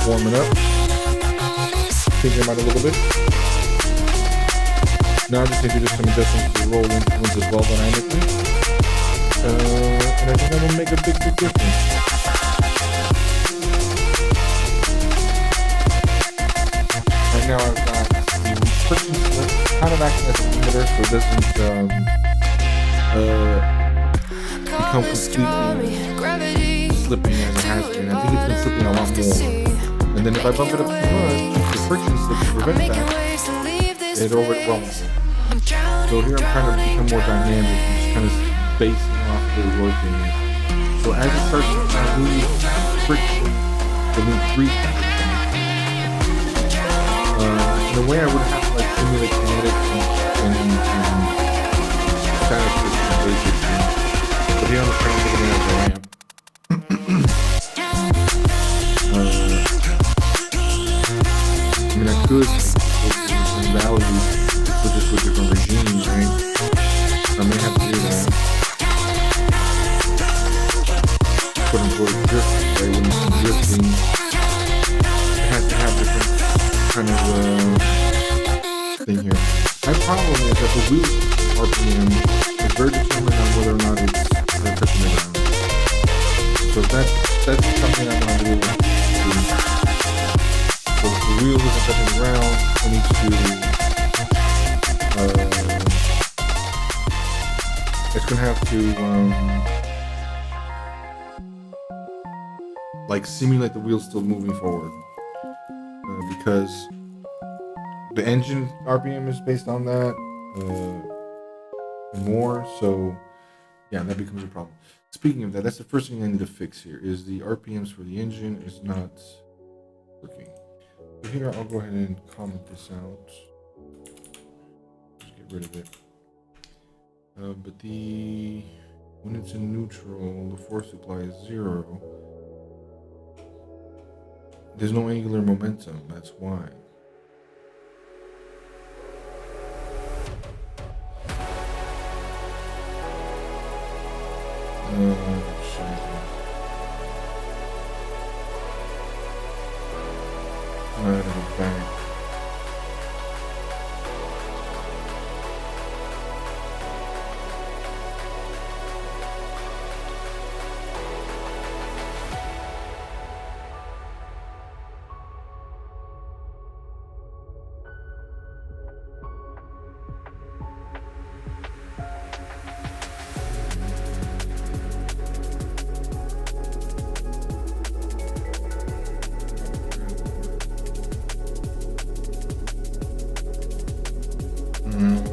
Warming up, thinking about it a little bit. Now I just need to do some adjustments to the roll influence as well dynamically. And I think that'll make a big difference. Right now I've got the friction slip kind of acting as a limiter so it doesn't become completely slipping as it has been. I think it's been slipping a lot more. And then if I bump it up too much, the friction slip to prevent that, it overwhelms it. So here I'm trying to become more dynamic and just kind of spacing off the working. So as it starts to lose friction, the new grease in a way I would have to like simulate kinetics and static systems basically. But here I'm trying to make it as a ramp. I mean, I could some values for just with different regimes, right? I may have to do that. Quote unquote drift, right? When it's drifting, it has to have different kind of thing here. My problem is that the wheel RPM is very determined on whether or not it's touching the ground. So that's something I want to do. So if the wheel isn't touching the ground, I need to it's gonna have to like simulate the wheel still moving forward because the engine RPM is based on that more. So yeah, that becomes a problem. Speaking of that, that's the first thing I need to fix here is the RPMs for the engine is not working. So here I'll go ahead and comment this out. Just get rid of it. But when it's in neutral, the force supply is 0. There's no angular momentum, that's why. Back.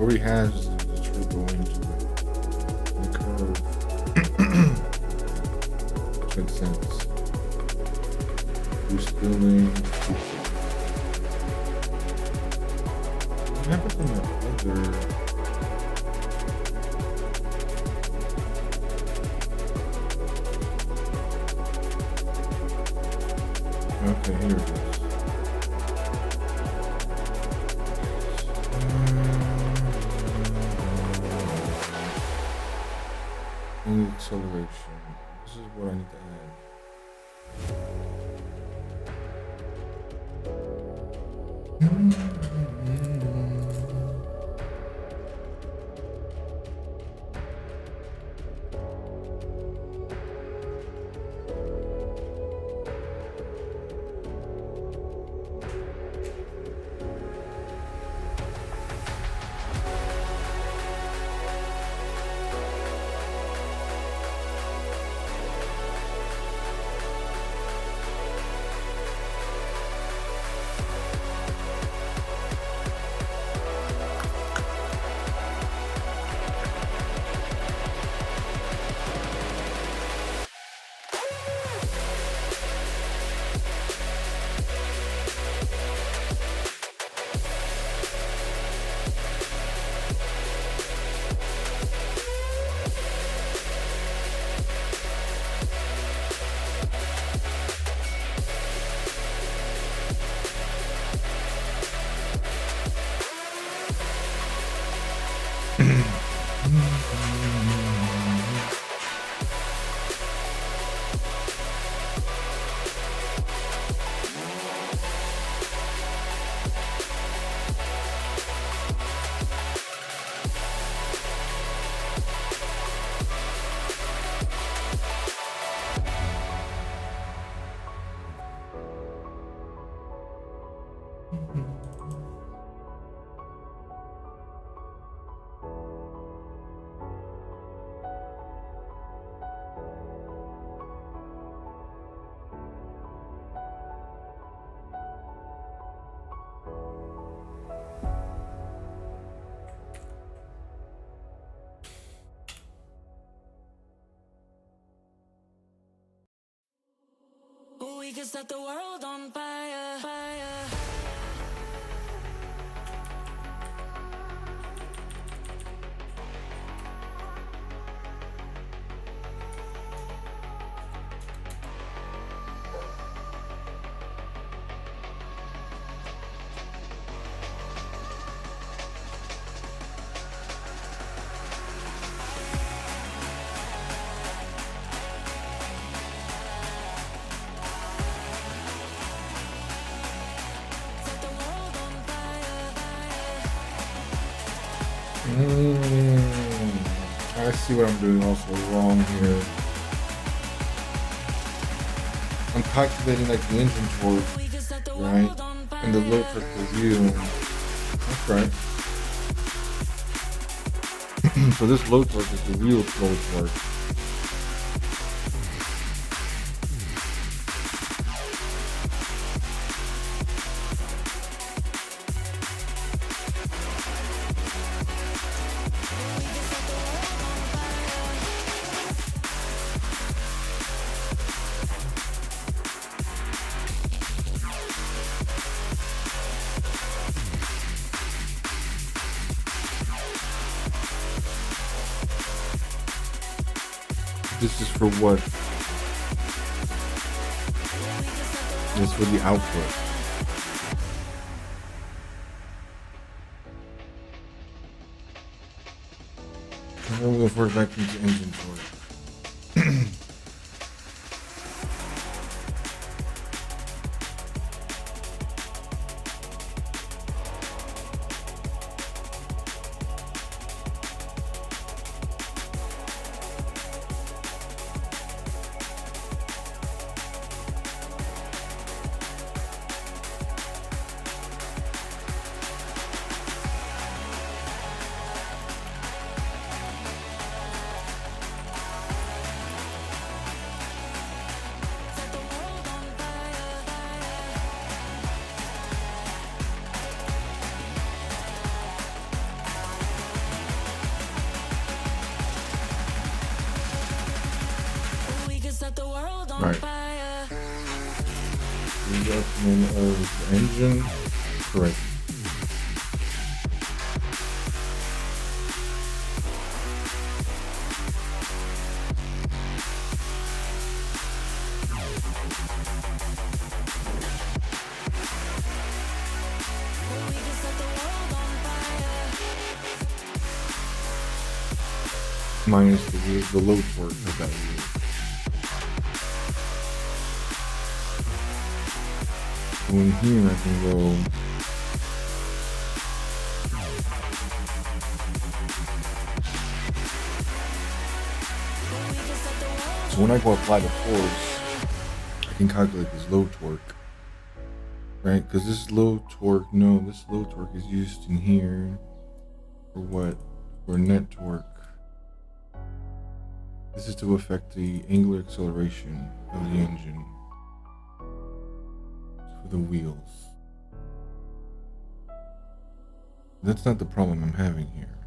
already has the turbo into it. The curve. Which makes sense. Boost building. What happened to my other? Okay, here it is. Acceleration. This is what I need to add. We can set the world on fire, fire. I see what I'm doing also wrong here. I'm calculating like the engine torque, right? And the load torque per wheel. That's right. So this load torque is the real load torque. This is for what? This is for the output. I'm going to go first back into engine torque. Right. fire. Adjustment of the engine. Correct. We can set the world on fire. Minus the low torque of that wheel. So in here I can go. So when I go apply the force, I can calculate this low torque, right? Because this low torque, this low torque is used in here for what? For net torque. This is to affect the angular acceleration of the engine for the wheels. That's not the problem I'm having here.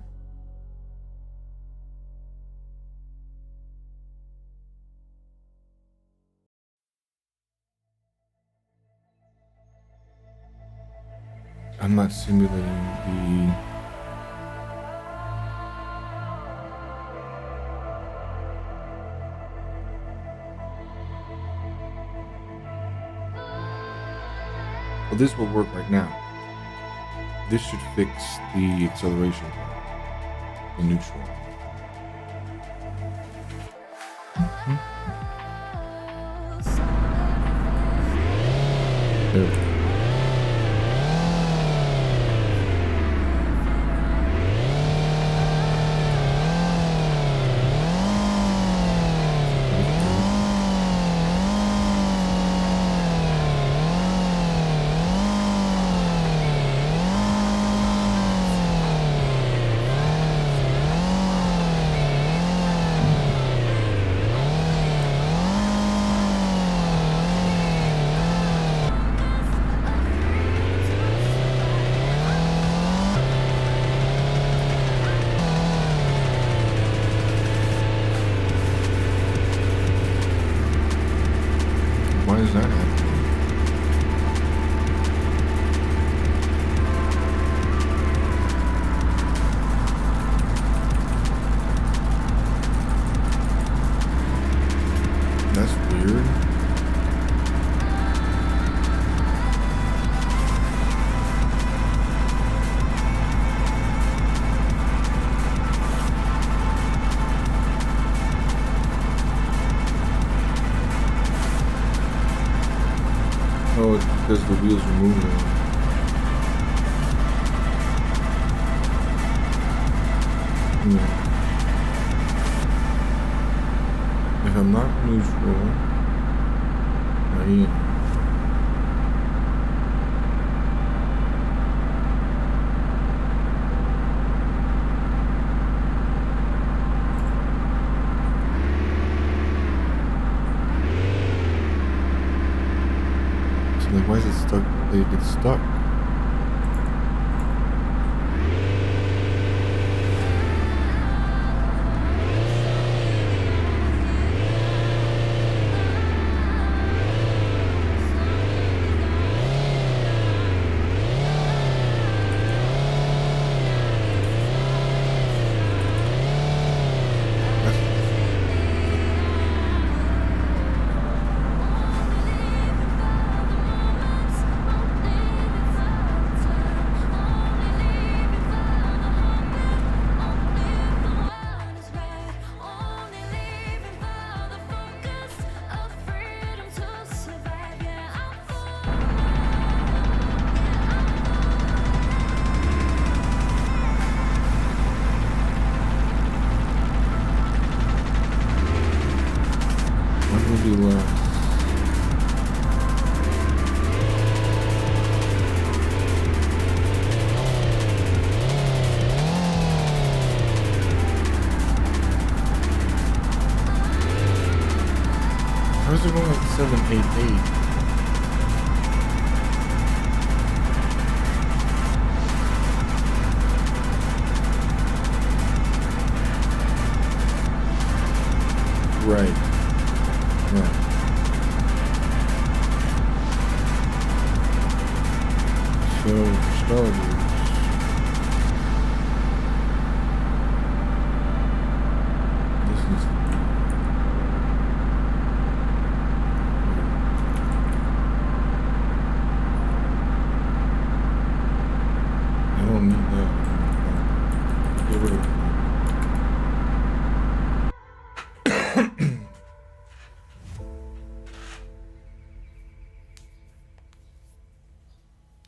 I'm not simulating the well, this will work right now. This should fix the acceleration part, the neutral. There we go. Why is that happening? That's weird. Oh, it's because the wheels are moving. Yeah. If I'm not neutral, I am. So like, why is it stuck? Like, it's stuck. Be less. How's it going like 788? Right. Right. So, starters. This needs to be. I don't need that. Get rid of it.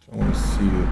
I want to see it.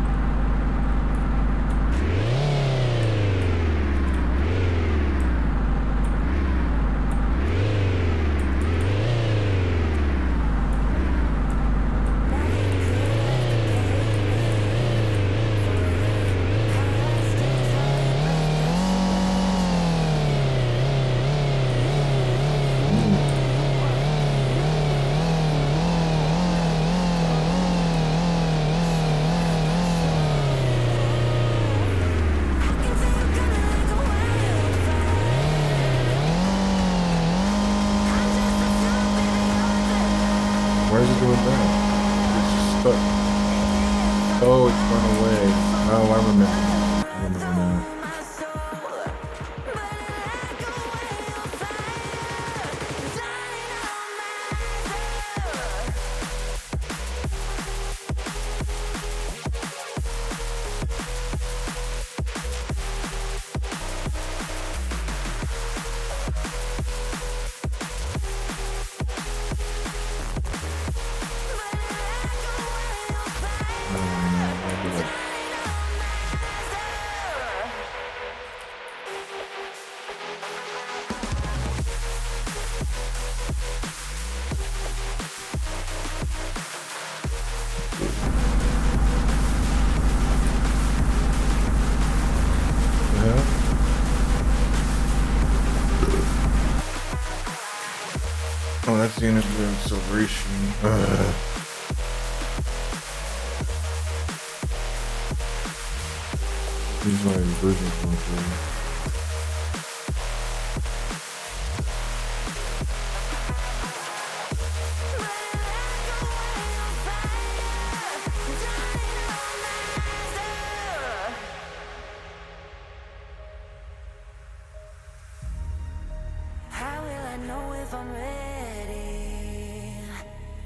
Why is it doing that? It's just stuck. Oh, it's run away. Oh, I remember. I remember now. Oh, that's the energy of celebration. These are my versions going through.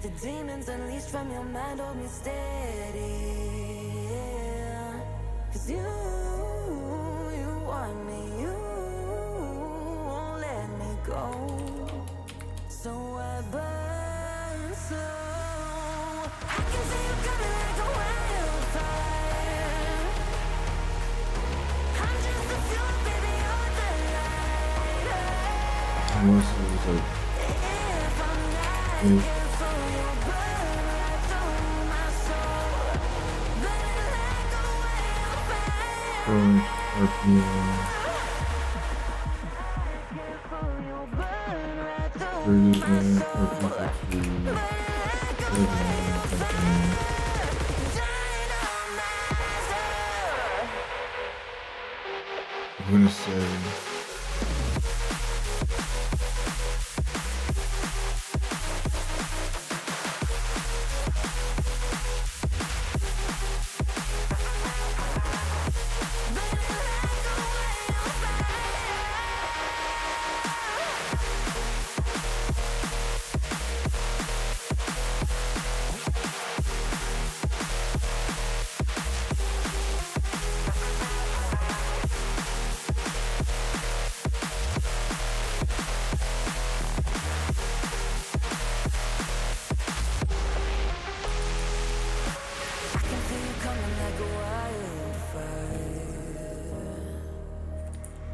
The demons unleashed from your mind hold me steady, yeah. 'Cause you want me, you won't let me go. So I burn slow. I can see you coming like a wildfire. I'm just a fuel, baby, you're the lighter. Unless it was like, If I'm not current RPM 39 I'm gonna say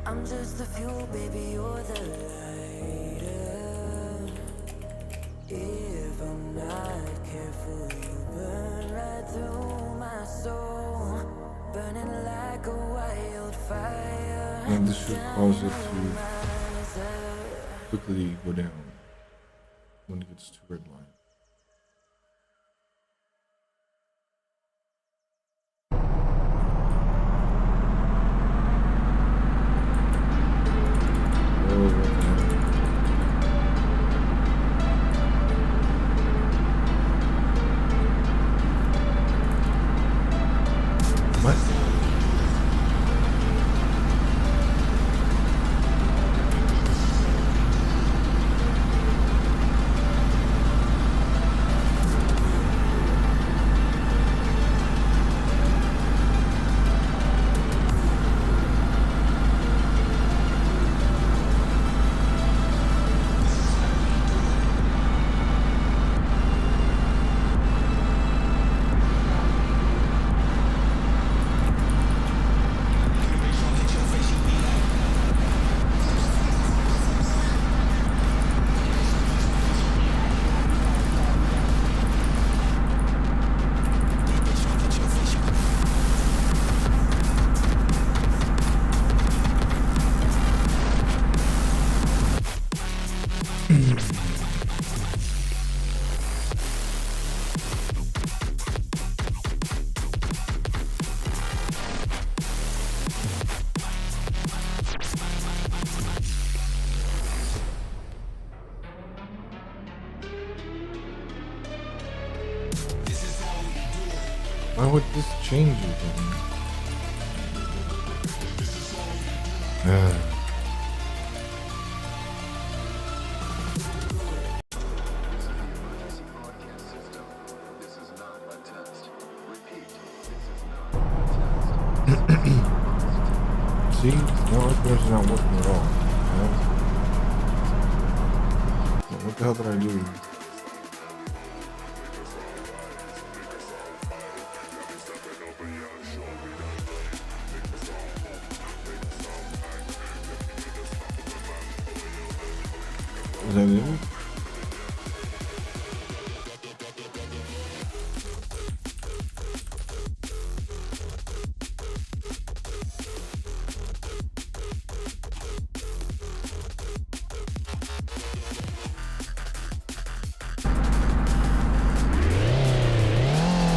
I'm just the fuel, baby, you're the lighter. If I'm not careful, you burn right through my soul, burning like a wildfire. and this should cause it to quickly go down when it gets to red line. Why would this change it then? See, no, it's not working at all. You know? What the hell did I do? Is that it?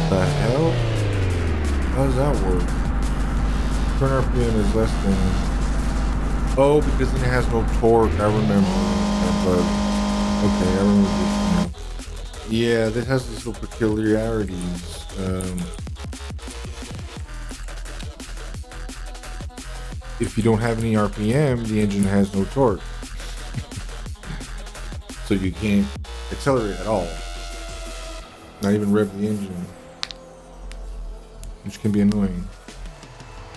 The hell? How does that work? Current RPM is less than... Oh, because then it has no torque. I remember that bug. Okay, I remember this now. Yeah, that has these little peculiarities. If you don't have any RPM, the engine has no torque. So you can't accelerate at all. Not even rev the engine. Which can be annoying.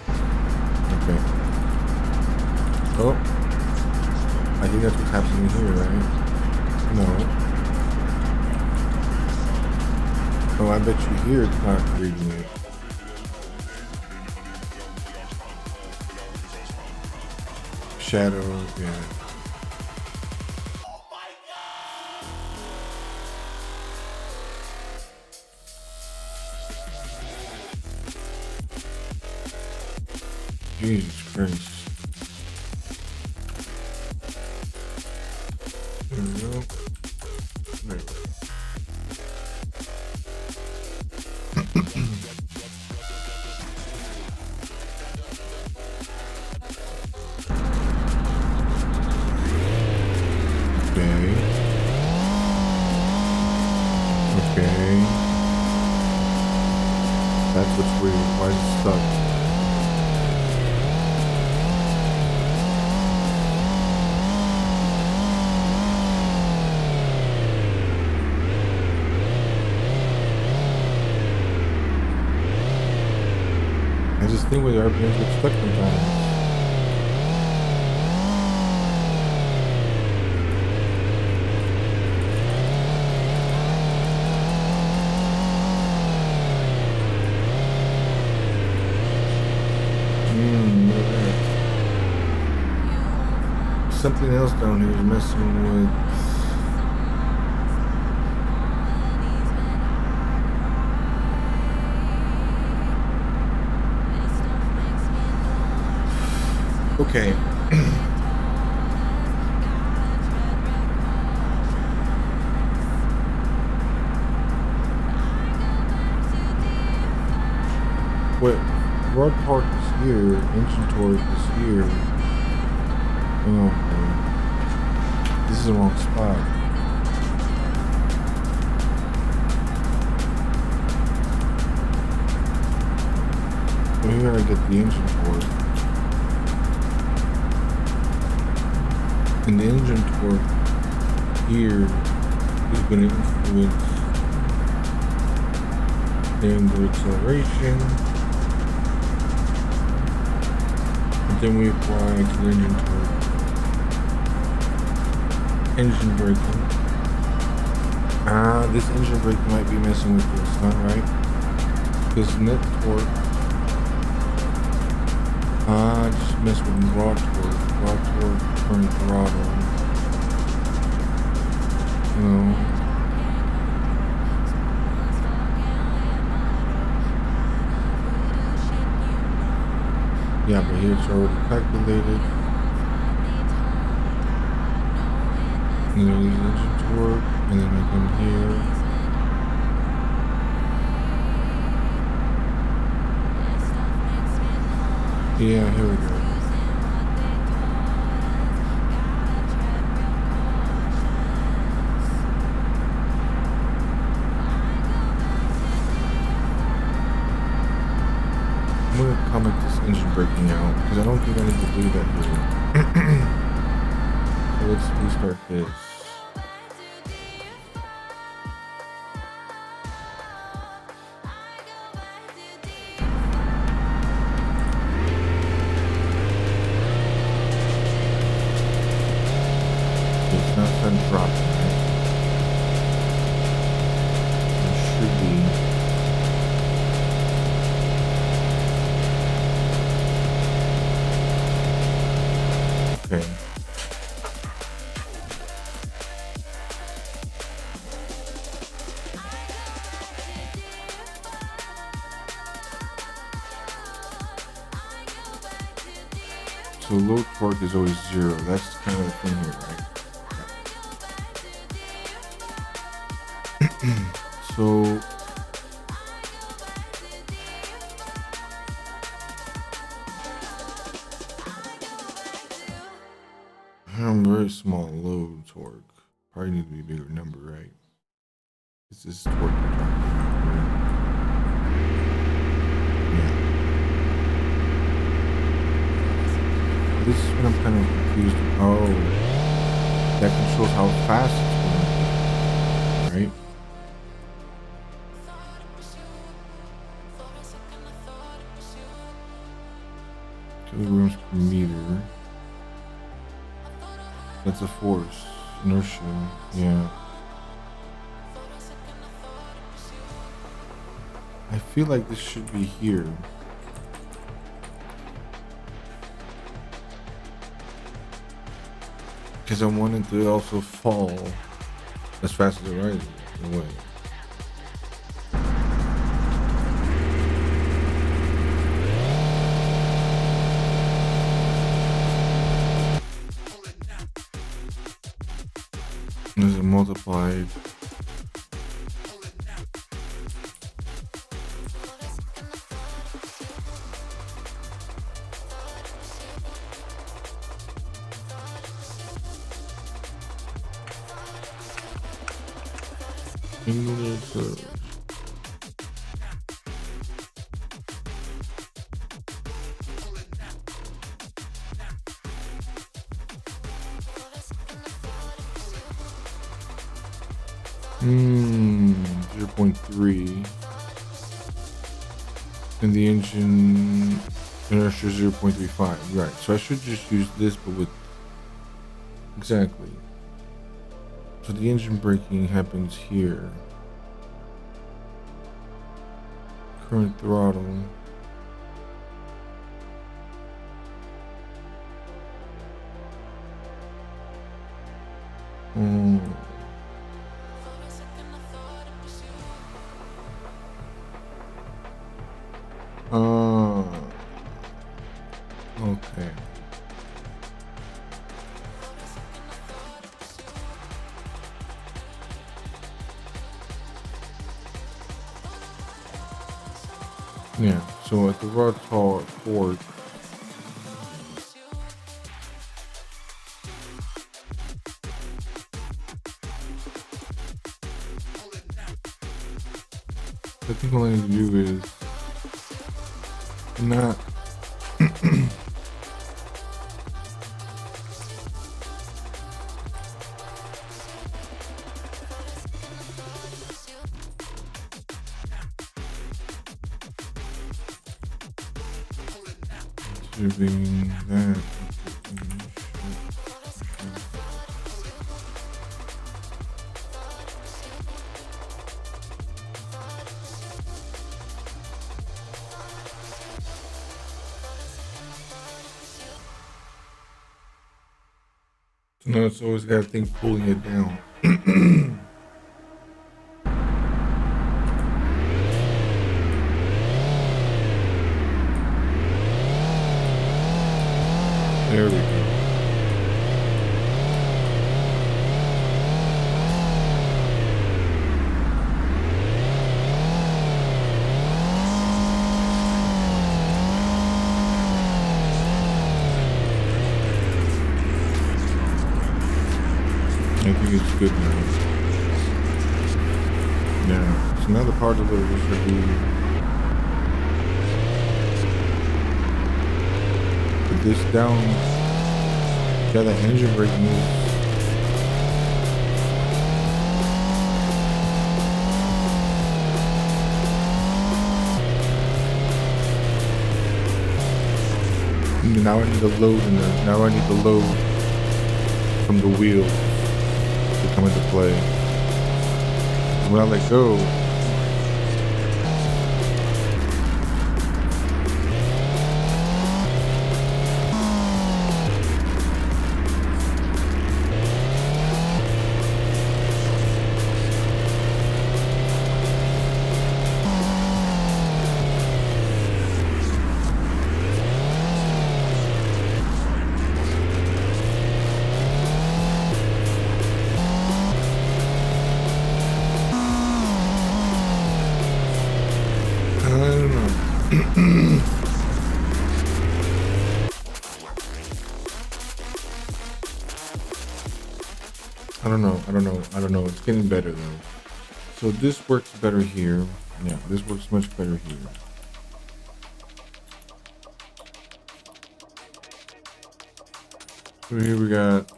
Okay. Oh. I think that's what's happening here, right? No. Oh, I bet you here it's not reading it. Shadow, yeah. Jesus Christ. There we go. There we go. Okay. Okay. That's what's weird. Why is it stuck? This thing with RPMs gets stuck sometimes. Look at that. Something else down here is messing with. Okay. What rod torque is here, engine torque is here. Oh, man. This is the wrong spot. Well, here I get the engine torque. And the engine torque here is going to influence the acceleration. And then we apply to the engine torque. Engine braking. This engine brake might be messing with this, huh, right? Because net torque. Just mess with raw torque. Raw torque. Turn throttle. No. Yeah, but here it's already calculated. And then these engine torque, and then I come here. Yeah, here we go. comment this engine breaking out because I don't think I need to do that here. So let's restart this. It's not done dropping, right? It should be. Okay. So low torque is always 0. That's kind of the thing here, right? So I'm very small low torque. Probably need to be a bigger number, right? This is torque we're talking about, right? Yeah. This is what I'm kind of confused with. Oh, that controls how fast it's going, right? Kilograms per meter. That's a force. Inertia. Yeah. I feel like this should be here. Because I wanted to also fall as fast as it rises in a way. Is it multiplied? Singular curve. Hmm, 0.3. And the engine inertia 0.35. Right, so I should just use this, but with exactly. So the engine braking happens here. Current throttle. Okay. Yeah, so at the raw torque, I think all I need to do is not doing that. No, it's always got a thing pulling it down. There we go. I think it's good now. Yeah. So now the part of it should be this down. Yeah, the engine brake moves. Now I need a load in there. Now I need the load from the wheel to come into play. When I let go, I don't know. It's getting better though. So this works better here. Yeah, this works much better here. So here we got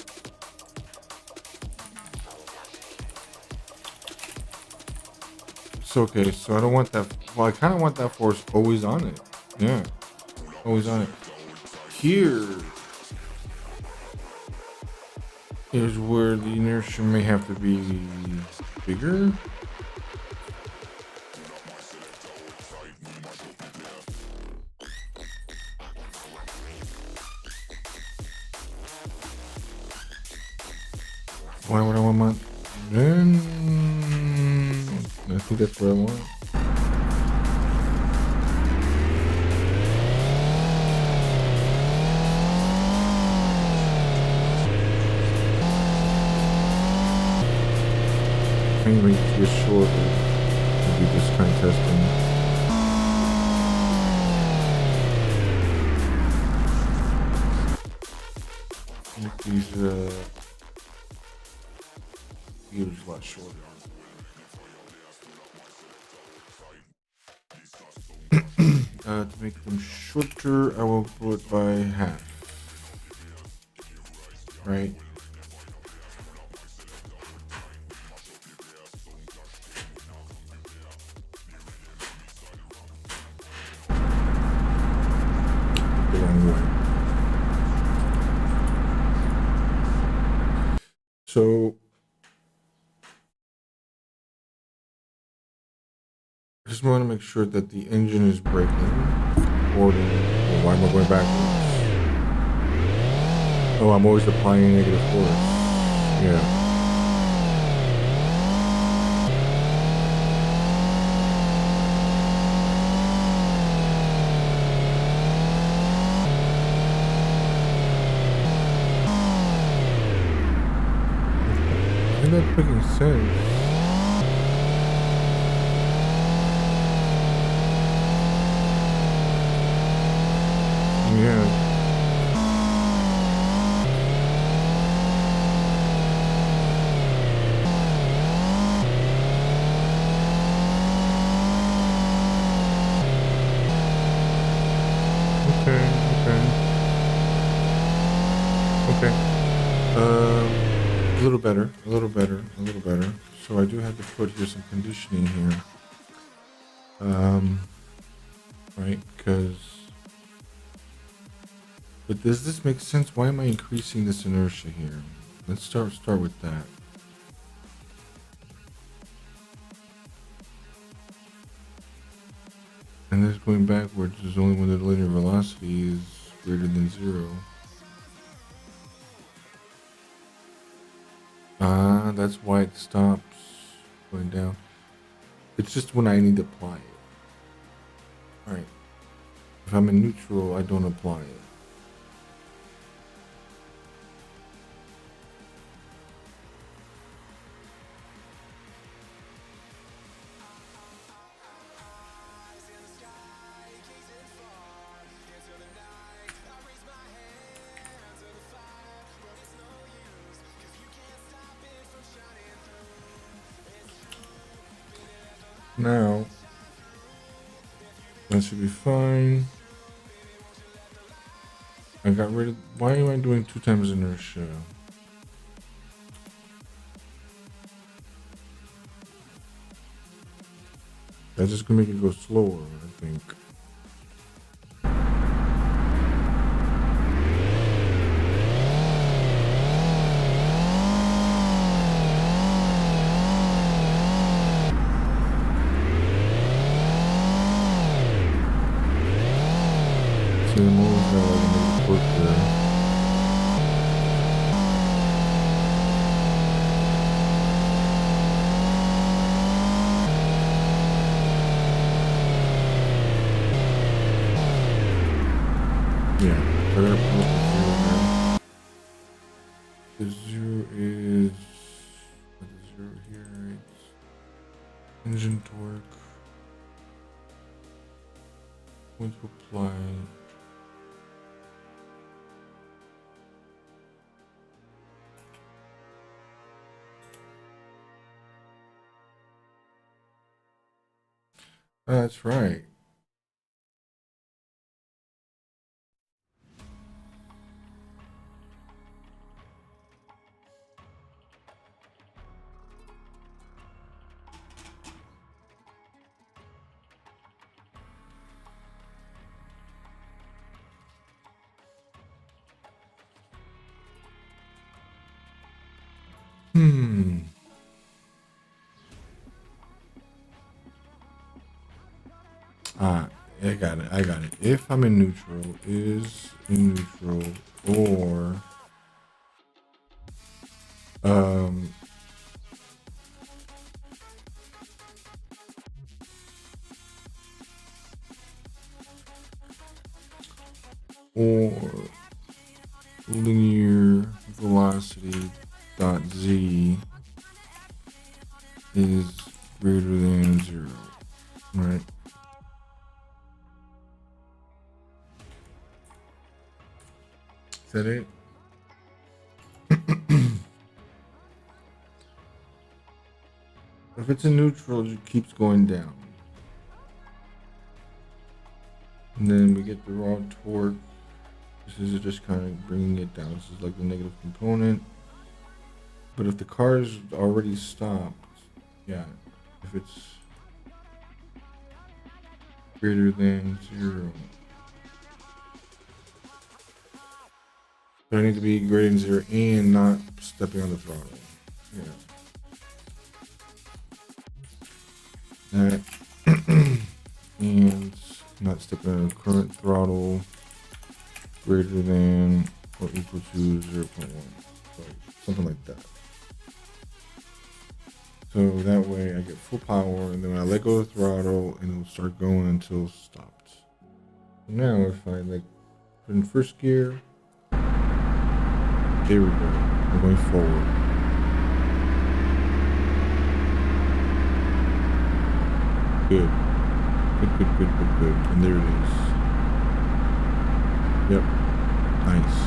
okay, so I don't want that. Well, I kind of want that force always on it. Yeah, always on it. Here is where the inertia may have to be bigger. Why would I want my... I think that's what I want. Maybe just shorter. Maybe just kind of testing. Make these gears a lot shorter. To make them shorter, I will pull it by half. Right? The wrong way. So I just want to make sure that the engine is braking forward. Well, why am I going backwards? Oh, I'm always applying negative force. Yeah. Isn't that making sense? Yeah. Okay. A little better, a little better, a little better. So I do have to put here some conditioning here. Right, because... But does this make sense? Why am I increasing this inertia here? Let's start with that. And this going backwards is only when the linear velocity is greater than 0. That's why it stops going down. It's just when I need to apply it. Alright. If I'm in neutral, I don't apply it. Now, that should be fine. I got rid of. Why am I doing 2 times inertia? That's just gonna make it go slower, I think. See, I'm always got like a negative torque there. Yeah, so I gotta put up a 0 there. The 0 is the 0 here. It's engine torque. Going to apply. That's right. Ah, I got it. I got it. If I'm in neutral, is in neutral, or um, or linear velocity dot z is greater than 0, right? Is that it? If it's in neutral, it keeps going down. And then we get the raw torque. This is just kind of bringing it down. This is like the negative component. But if the car's already stopped, yeah, if it's greater than 0. So I need to be greater than 0 and not stepping on the throttle. Yeah. That and not stepping on the current throttle greater than or equal to 0.1. So something like that. So that way I get full power, and then I let go of the throttle and it'll start going until it's stopped. Now if I like put in first gear, there we go. I'm going forward. Good. Good. And there it is. Yep. Nice.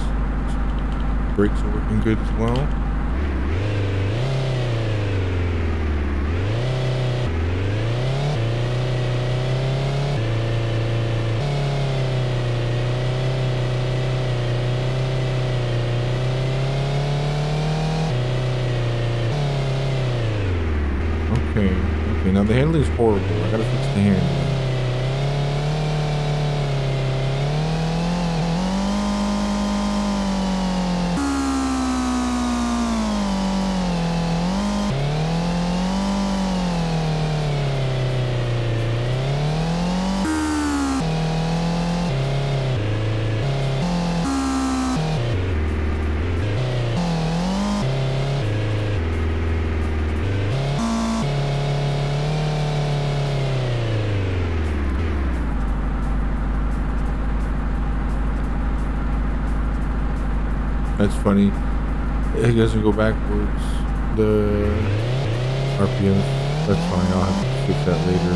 Brakes are working good as well. Okay, now the handling is horrible. I gotta fix the handling. That's funny. It doesn't go backwards. The RPM. That's fine. I'll have to fix that later.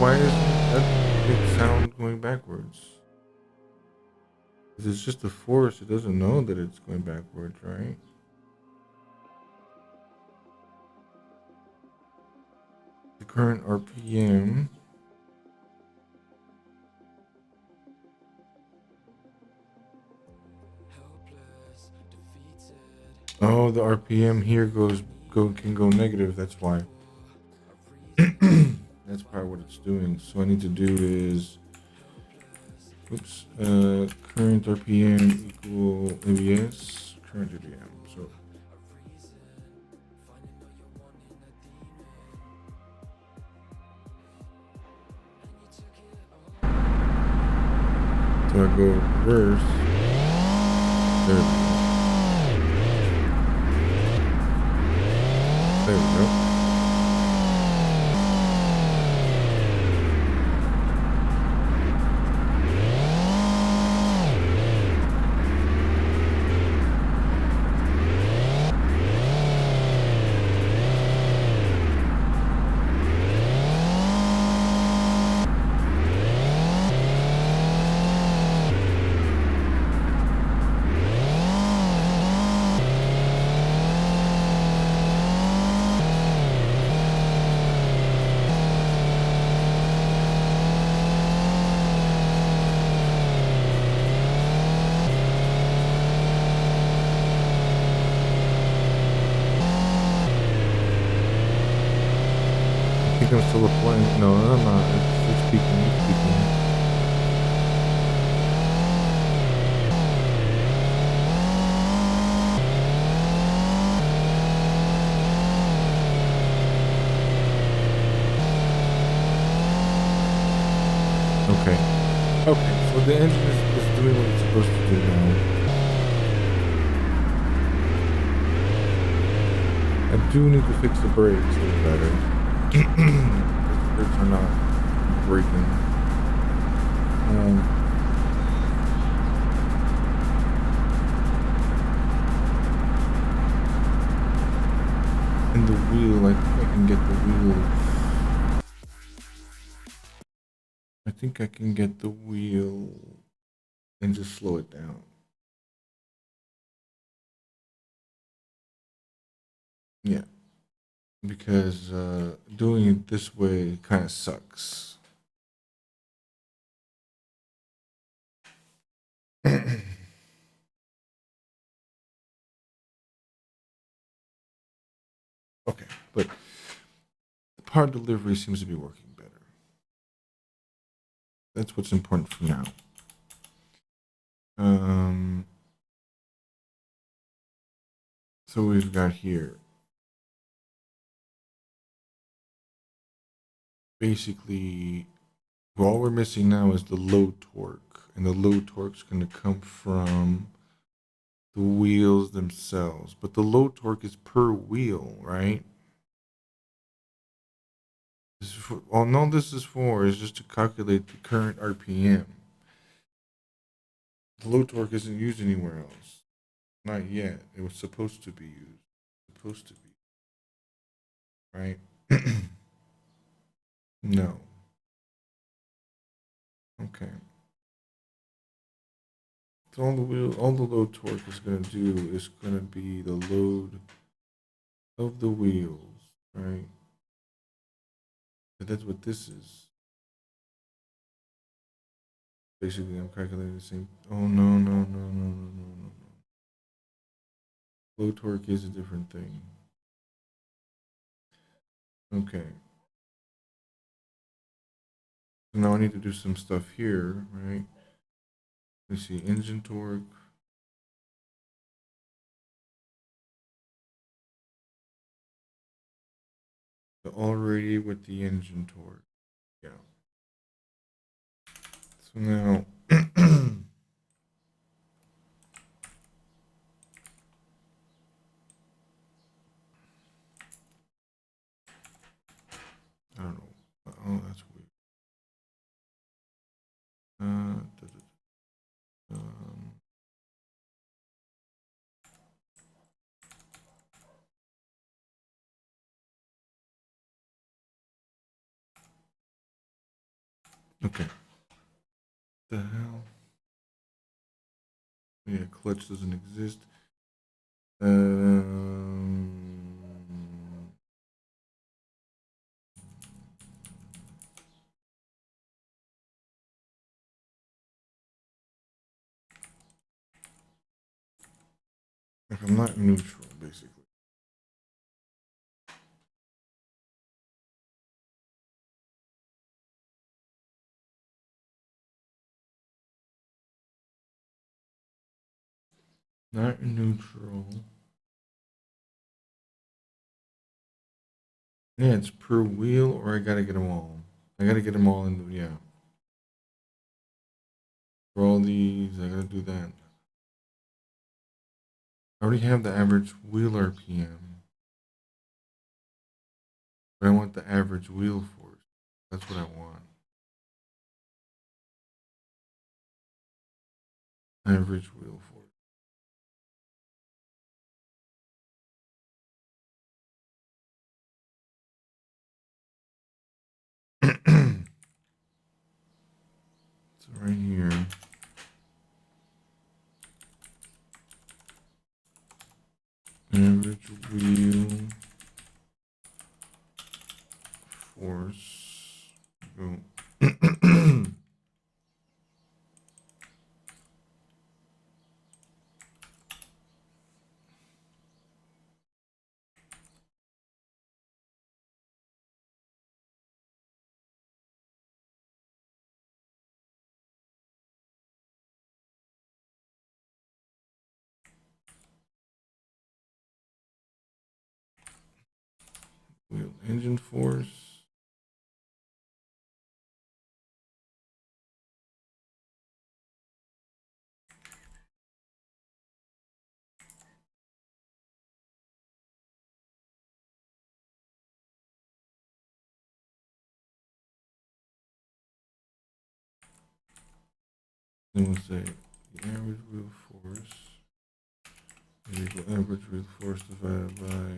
Why isn't that big sound going backwards? If it's just a force, it doesn't know that it's going backwards, right? current RPM. Oh, the RPM here can go negative. That's why. That's probably what it's doing. So I need to do is, oops, current RPM equal ABS, current RPM. So I go reverse. There we go. There we go. I think I'm still applying. No, I'm not. It's speaking. It's speaking. Okay. Okay. So the engine is doing what it's supposed to do now. I do need to fix the brakes a little better. The brakes are not breaking. And the wheel, I think I can get the wheel. I think I can get the wheel and just slow it down. Yeah. Because doing it this way kind of sucks. Okay, but the part delivery seems to be working better. That's what's important for now. So we've got here basically all we're missing now is the low torque, and the low torque's going to come from the wheels themselves. But the low torque is per wheel, right? All this is for is just to calculate the current RPM. The low torque isn't used anywhere else. Not yet. It was supposed to be used. Supposed to be. Right? No. Okay. So all the load torque is going to do is going to be the load of the wheels, right? But that's what this is. Basically, I'm calculating the same. Oh no no no no no no no no. Load torque is a different thing. Okay. So now I need to do some stuff here, right? Let's see, engine torque. So already with the engine torque. Yeah. So now I don't know. Oh, that's weird. Okay. The hell? Yeah, clutch doesn't exist. If I'm not neutral, basically. Not neutral. Yeah, it's per wheel, or I gotta get them all. I gotta get them all in. Yeah. For all these, I gotta do that. I already have the average wheel RPM, but I want the average wheel force. That's what I want. Average wheel force. So right here. Average wheel force. Go. Wheel engine force. Then we'll say the average wheel force is equal to average wheel force divided by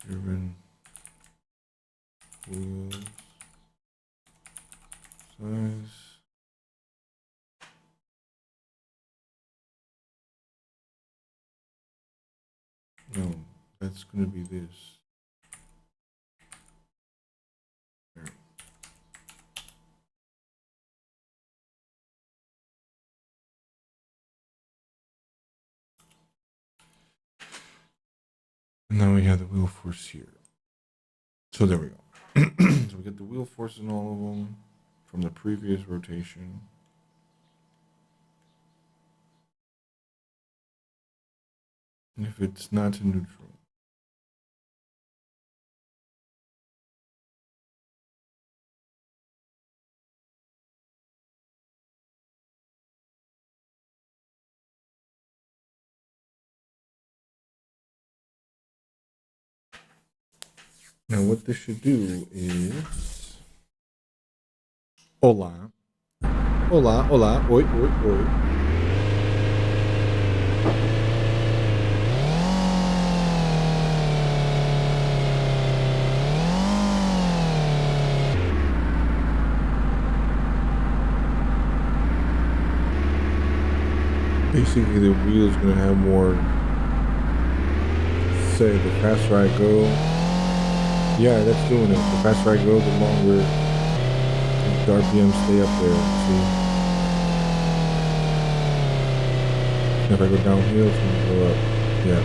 driven wheel size. No, that's going to be this. There. And now we have the wheel force here. So there we go. So we get the wheel force in all of them from the previous rotation. And if it's not neutral, now what this should do is hola, hola, hola, oi, oi, oi. Basically, the wheel's gonna have more. Say the faster I go, yeah, that's doing it. The faster I go, the longer the RPM stay up there. See, if I go downhill, it's gonna go up. Yeah.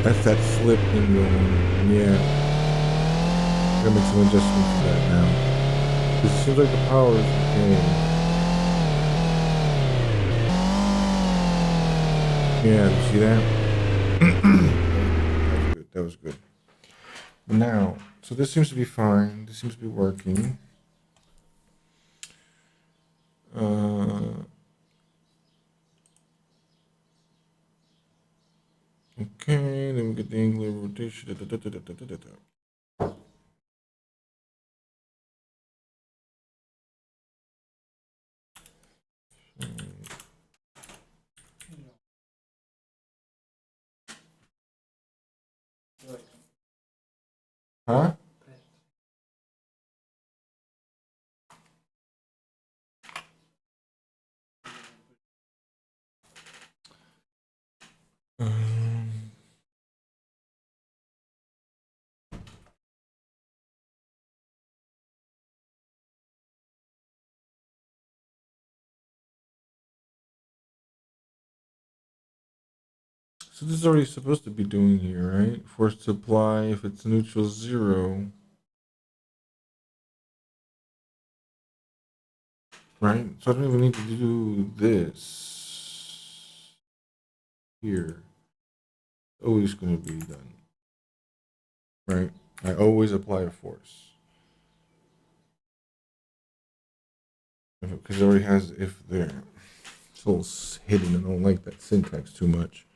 That's that slip thing going. Yeah. Gotta make some adjustments to that now. 'Cause it seems like the power is okay. Yeah, you see that? That was good. That was good. But now, so this seems to be fine. This seems to be working. Okay, then we get the angular rotation. Huh? Um, so this is already supposed to be doing here, right? Force to apply if it's neutral 0. Right? So I don't even need to do this here. Always going to be done. Right? I always apply a force. Because it already has if there. It's a little hidden. I don't like that syntax too much.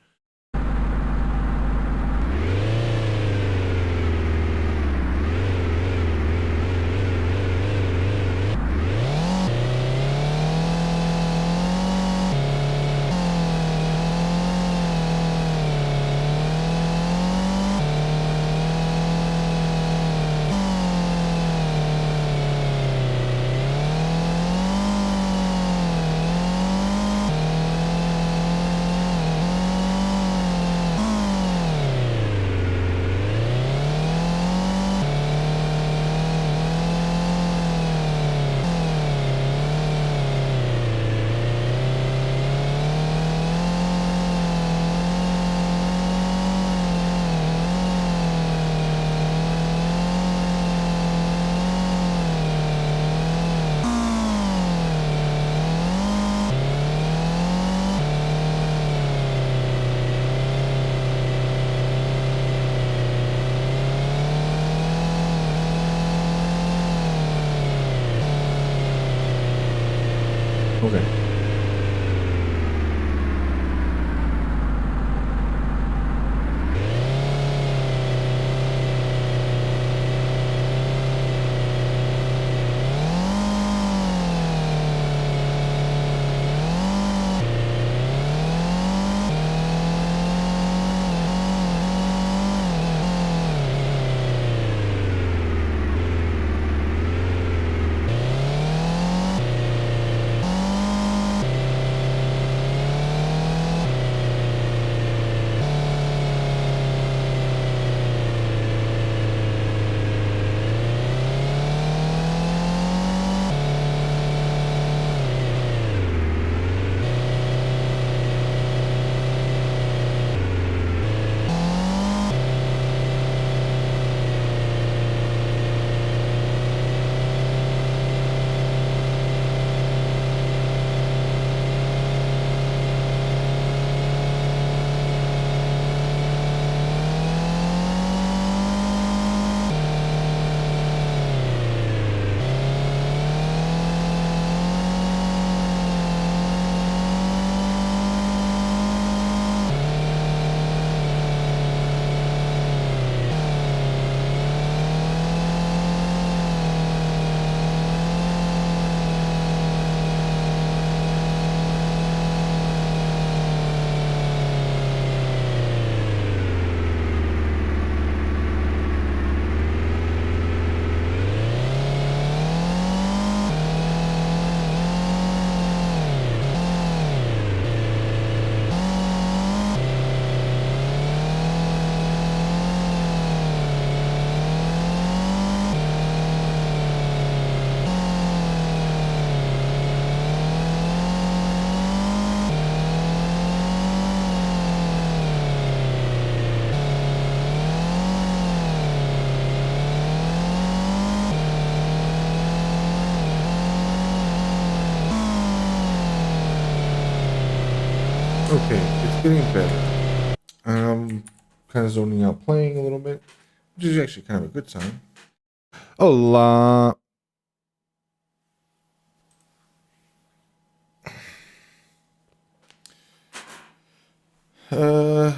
Okay. Okay, it's getting better. Kind of zoning out playing a little bit, which is actually kind of a good sign. Hola. Uh,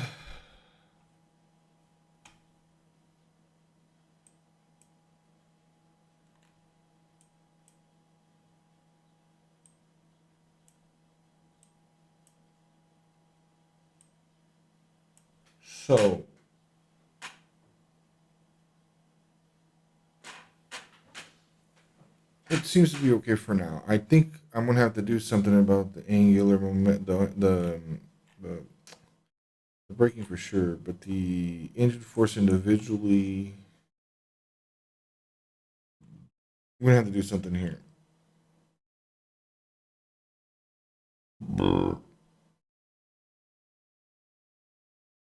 so seems to be okay for now. I think I'm gonna have to do something about the angular moment, the braking for sure, but the engine force individually, we're gonna have to do something here.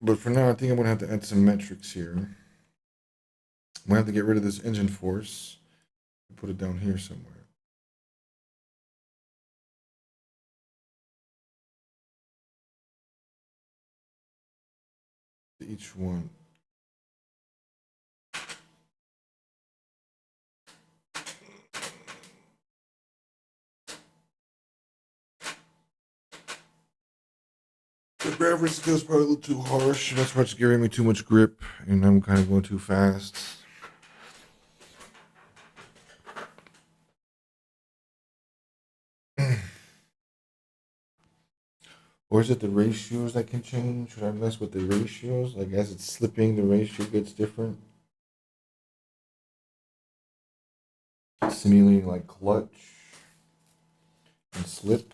But for now, I think I'm gonna have to add some metrics here. I'm gonna have to get rid of this engine force and put it down here somewhere. Each one. The gravity skill is probably a little too harsh. That's why it's giving me too much grip, and I'm kind of going too fast. Or is it the ratios that can change? Should I mess with the ratios? Like as it's slipping, the ratio gets different. Simulating like clutch and slip.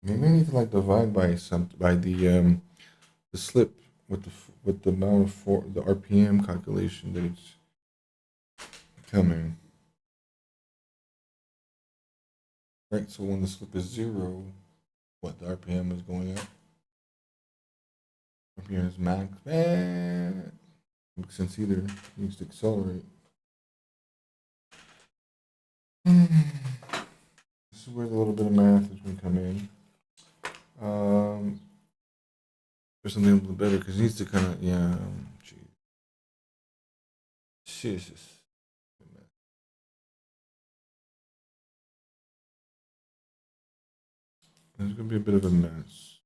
Maybe I need to like divide by the slip with the amount of the RPM calculation that it's coming. Right, so when the slip is 0, what the RPM is going up. RPM is max. Makes sense either. It needs to accelerate. This is where the little bit of math is going to come in. There's something a little better because it needs to kind of, yeah, Jesus. There's going to be a bit of a mess.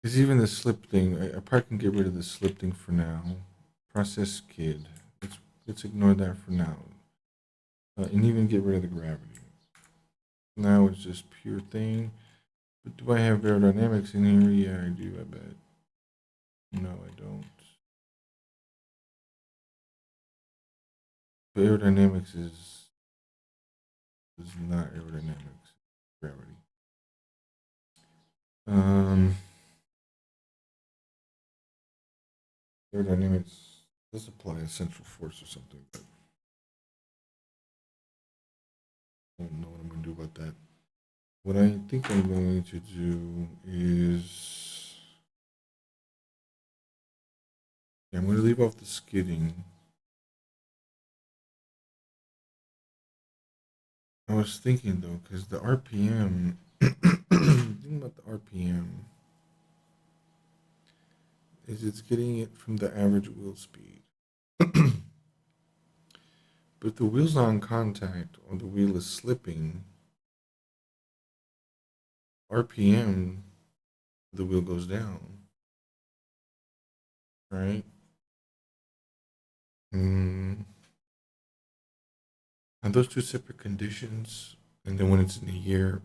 Because even the slip thing, I probably can get rid of the slip thing for now. Process kid. Let's ignore that for now. And even get rid of the gravity. Now it's just pure thing. But do I have aerodynamics in here? Yeah, I do, I bet. No, I don't. But aerodynamics is not aerodynamics. Gravity. Aerodynamics does apply a central force or something, but I don't know what I'm going to do about that. What I think I'm going to do is, I'm going to leave off the skidding. I was thinking though, because the RPM, think about the RPM, is it's getting it from the average wheel speed. But if the wheel's not in contact or the wheel is slipping, RPM, the wheel goes down, right? Are those two separate conditions? And then when it's in the air,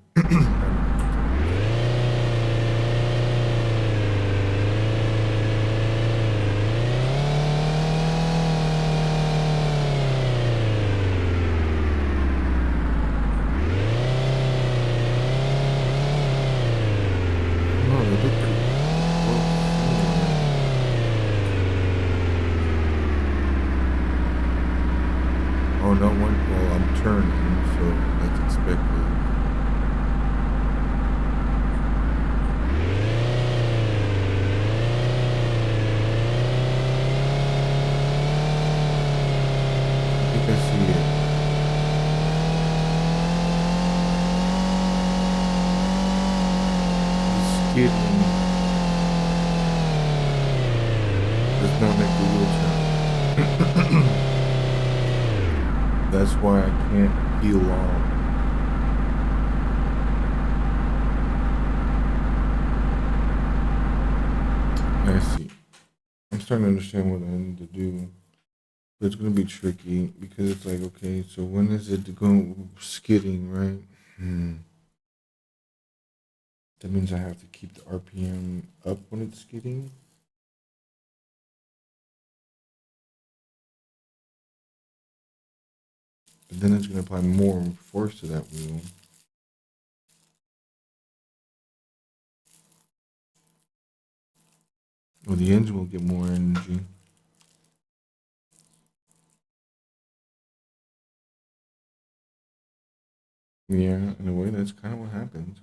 oh no, well, I'm turning, so that's expected. I think I see it. The skidding does not make the wheel turn. That's why I can't peel off. starting to understand what I need to do. But it's gonna be tricky because it's like, okay, so when is it going skidding, right? That means I have to keep the RPM up when it's skidding. But then it's gonna apply more force to that wheel. Well, the engine will get more energy. Yeah, in a way, that's kind of what happens.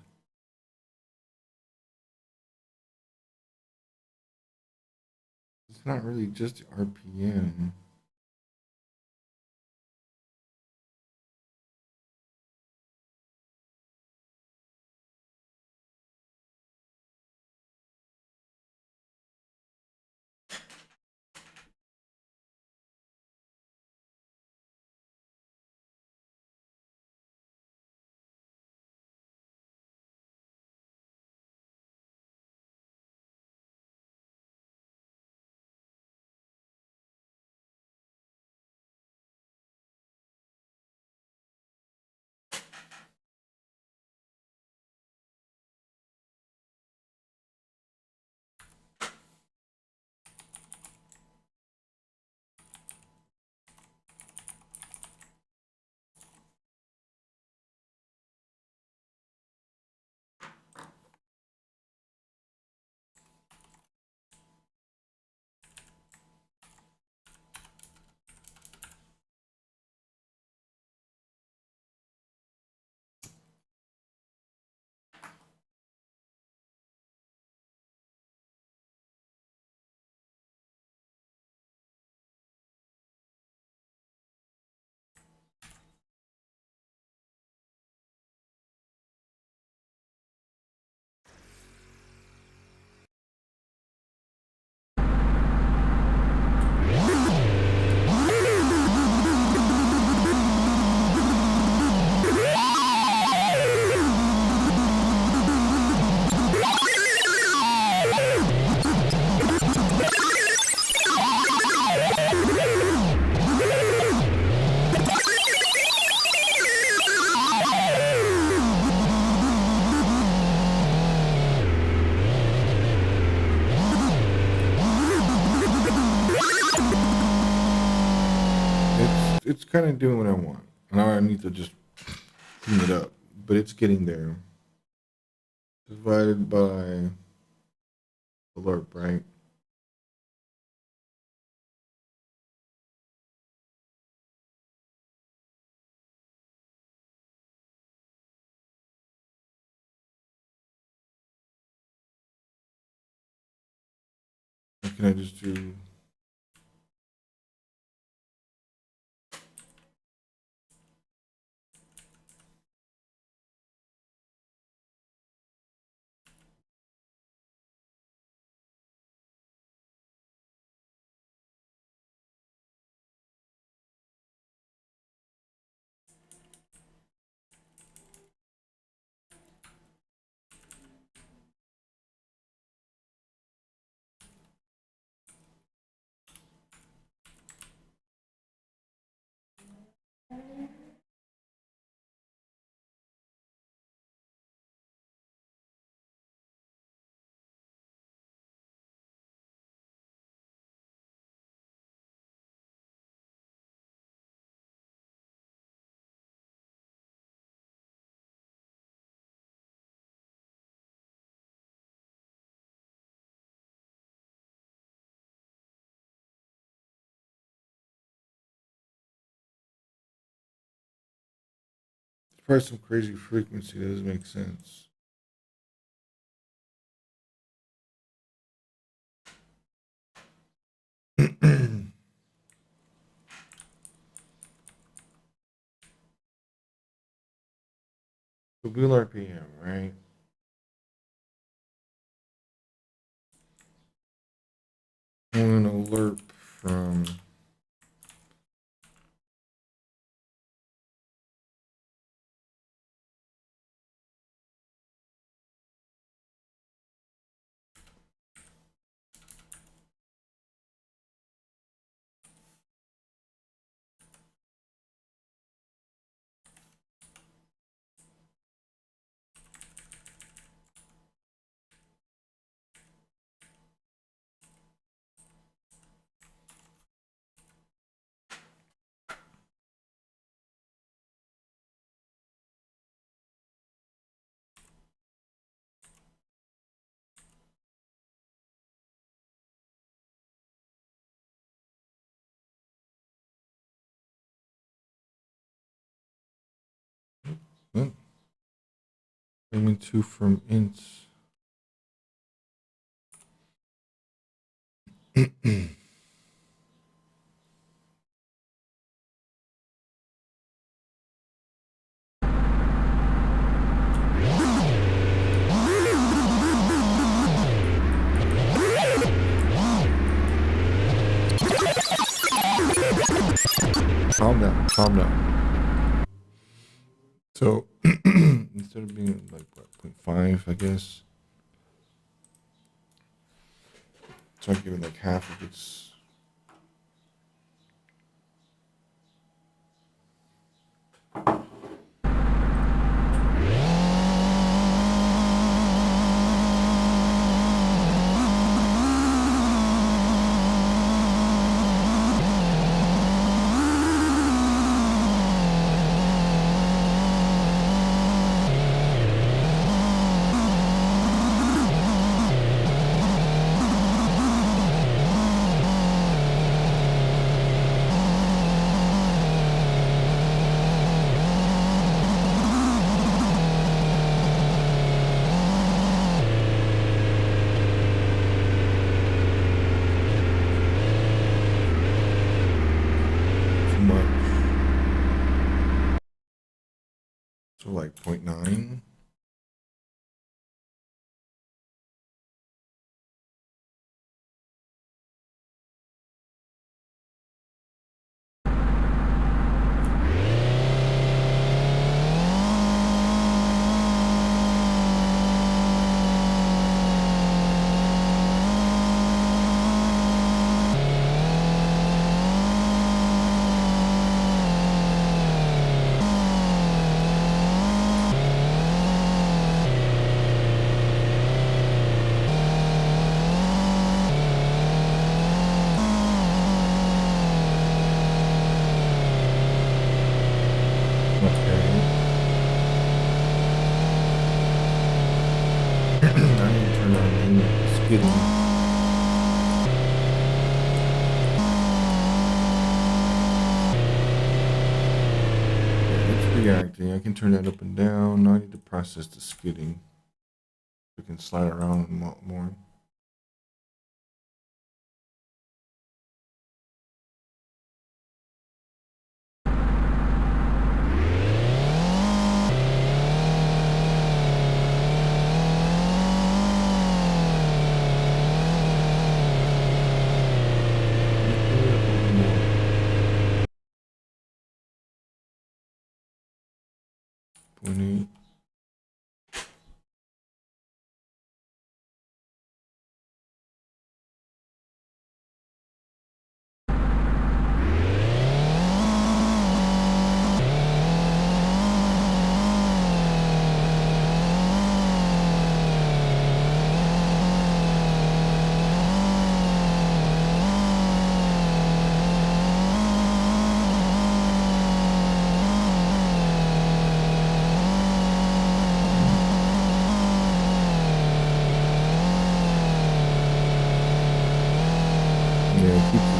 It's not really just the RPM. It's kind of doing what I want. Now I need to just clean it up, but it's getting there. Divided by alert, right? What can I just do? It's probably some crazy frequency that doesn't make sense. The wheel RPM, right? On an alert from Fragment 2 from int. Calm down, calm down. So instead of being like what, 0.5, I guess. So I'll give it like half of its. So like 0.9. Reacting. I can turn that up and down. Now I need to process the skidding. We can slide around more.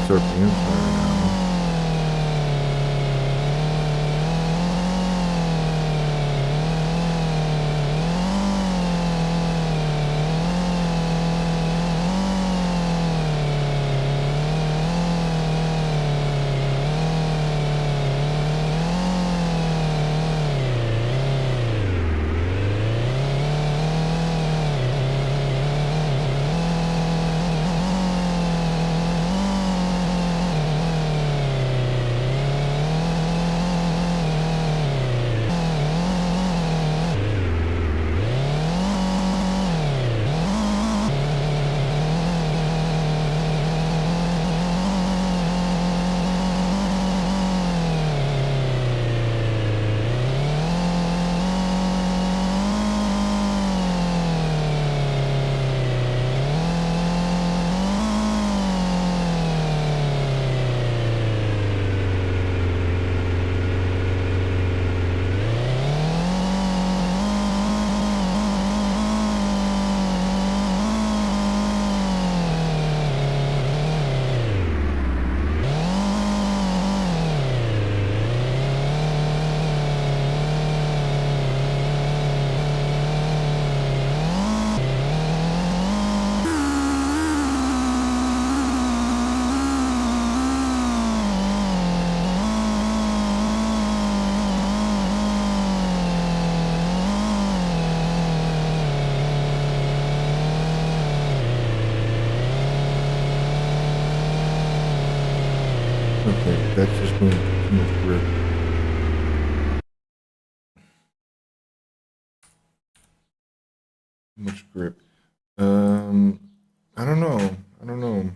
Surfing Empire now. too much grip. Too much grip. I don't know. I don't know.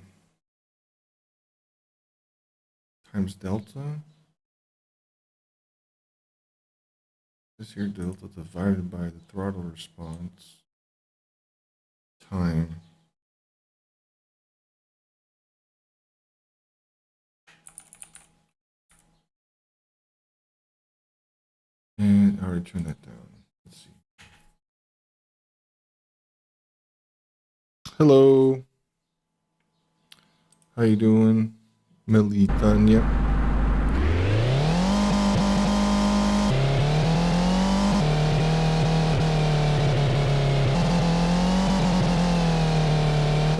Times delta. This here delta divided by the throttle response time. And I already turned that down. Let's see. Hello. How you doing? Melitanya.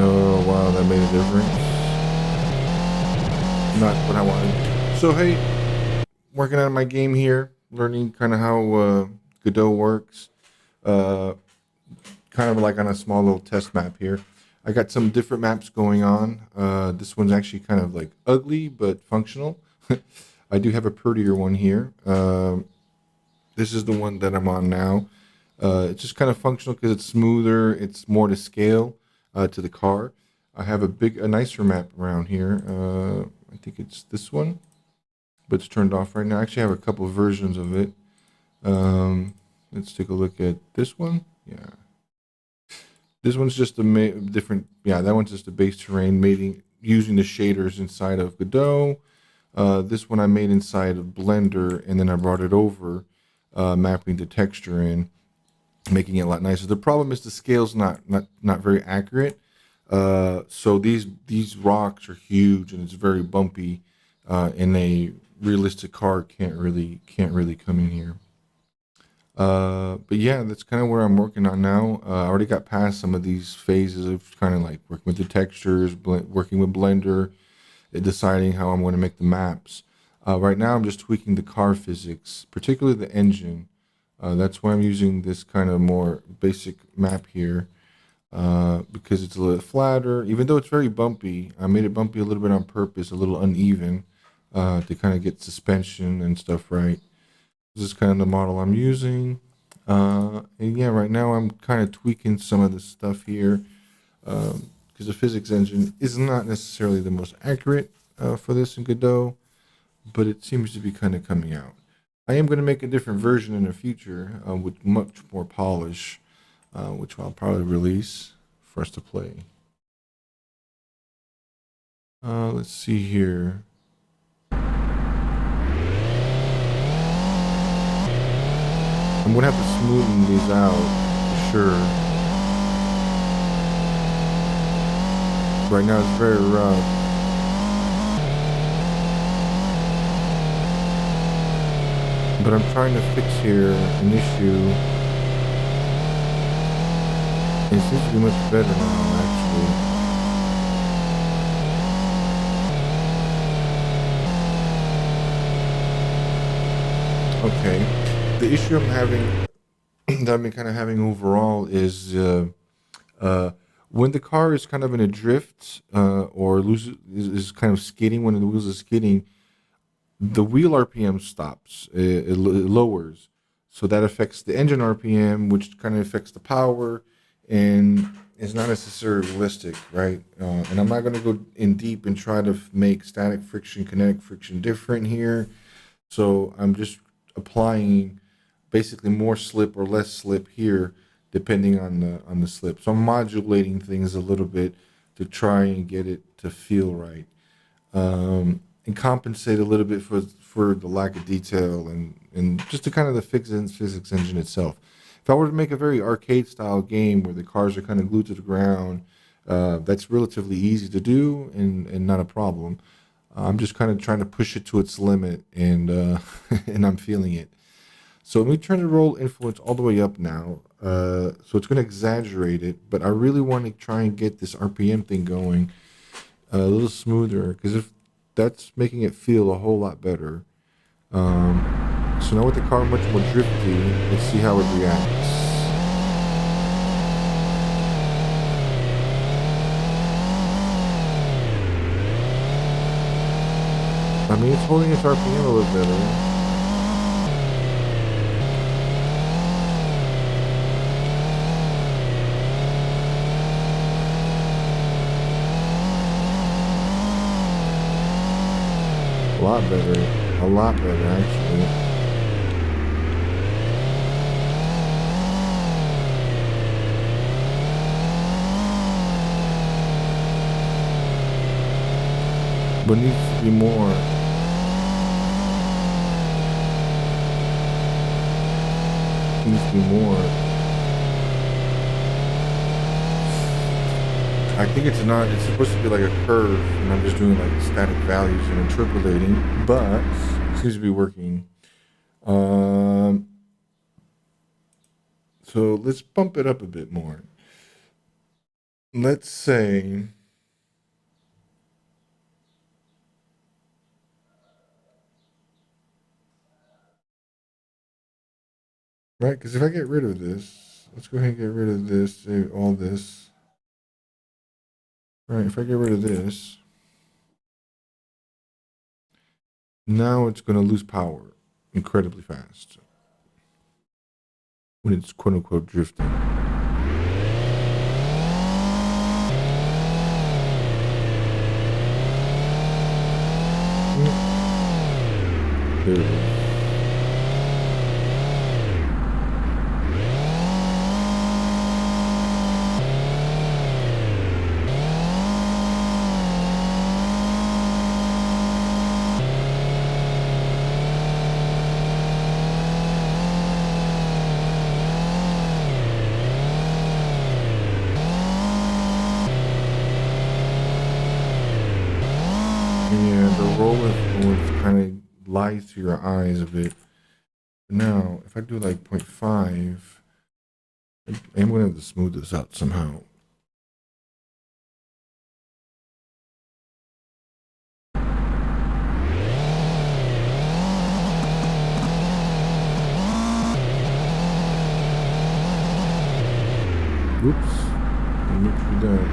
Oh wow, that made a difference. Not what I wanted. So hey, working on my game here, learning kind of how Godot works. Uh, Kind of like on a small little test map here. I got some different maps going on. This one's actually kind of like ugly but functional. I do have a prettier one here. This is the one that I'm on now. It's just kind of functional because it's smoother. It's more to scale to the car. I have a nicer map around here. I think it's this one, but it's turned off right now. I actually have a couple of versions of it. Let's take a look at this one. Yeah. This one's just a different, yeah, that one's just a base terrain made using the shaders inside of Godot. This one I made inside of Blender, and then I brought it over, mapping the texture in, making it a lot nicer. The problem is the scale's not very accurate. So these rocks are huge and it's very bumpy, and a realistic car can't really come in here. But yeah, that's kind of where I'm working on now. I already got past some of these phases of kind of like working with the textures, working with Blender, deciding how I'm going to make the maps. Right now, I'm just tweaking the car physics, particularly the engine. That's why I'm using this kind of more basic map here, because it's a little flatter. Even though it's very bumpy, I made it bumpy a little bit on purpose, a little uneven, to kind of get suspension and stuff right. This is kind of the model I'm using. And yeah, right now I'm kind of tweaking some of the stuff here, because the physics engine is not necessarily the most accurate for this in Godot, but it seems to be kind of coming out. I am going to make a different version in the future with much more polish, which I'll probably release for us to play. Let's see here. I'm gonna have to smoothen these out for sure. Right now it's very rough. But I'm trying to fix here an issue. It seems to be much better now, actually. Okay. The issue I'm having, that I've been kind of having overall, is when the car is kind of in a drift, or is kind of skidding. When the wheels are skidding, the wheel RPM stops. It lowers, so that affects the engine RPM, which kind of affects the power, and it's not necessarily realistic, right? And I'm not going to go in deep and try to make static friction, kinetic friction different here. So I'm just applying basically more slip or less slip here, depending on the slip. So I'm modulating things a little bit to try and get it to feel right, and compensate a little bit for the lack of detail and just the kind of the physics engine itself. If I were to make a very arcade style game where the cars are kind of glued to the ground, that's relatively easy to do and not a problem. I'm just kind of trying to push it to its limit, and and I'm feeling it. So let me turn the roll influence all the way up now. So it's going to exaggerate it, but I really want to try and get this RPM thing going a little smoother, because if that's making it feel a whole lot better. So now with the car much more drifty, let's see how it reacts. I mean, it's holding its RPM a little better. A lot better actually. But needs to be more. Needs to be more. I think it's not. It's supposed to be like a curve, and I'm just doing like static values and interpolating. But it seems to be working. So let's bump it up a bit more. Let's say. Right, because if I get rid of this, let's go ahead and get rid of this, say all this. Right, if I get rid of this, now it's going to lose power incredibly fast when it's quote unquote drifting. There it is. Yeah, the roll influence kind of lies to your eyes a bit. Now, if I do like 0.5, I'm going to have to smooth this out somehow. Oops. Let me do that.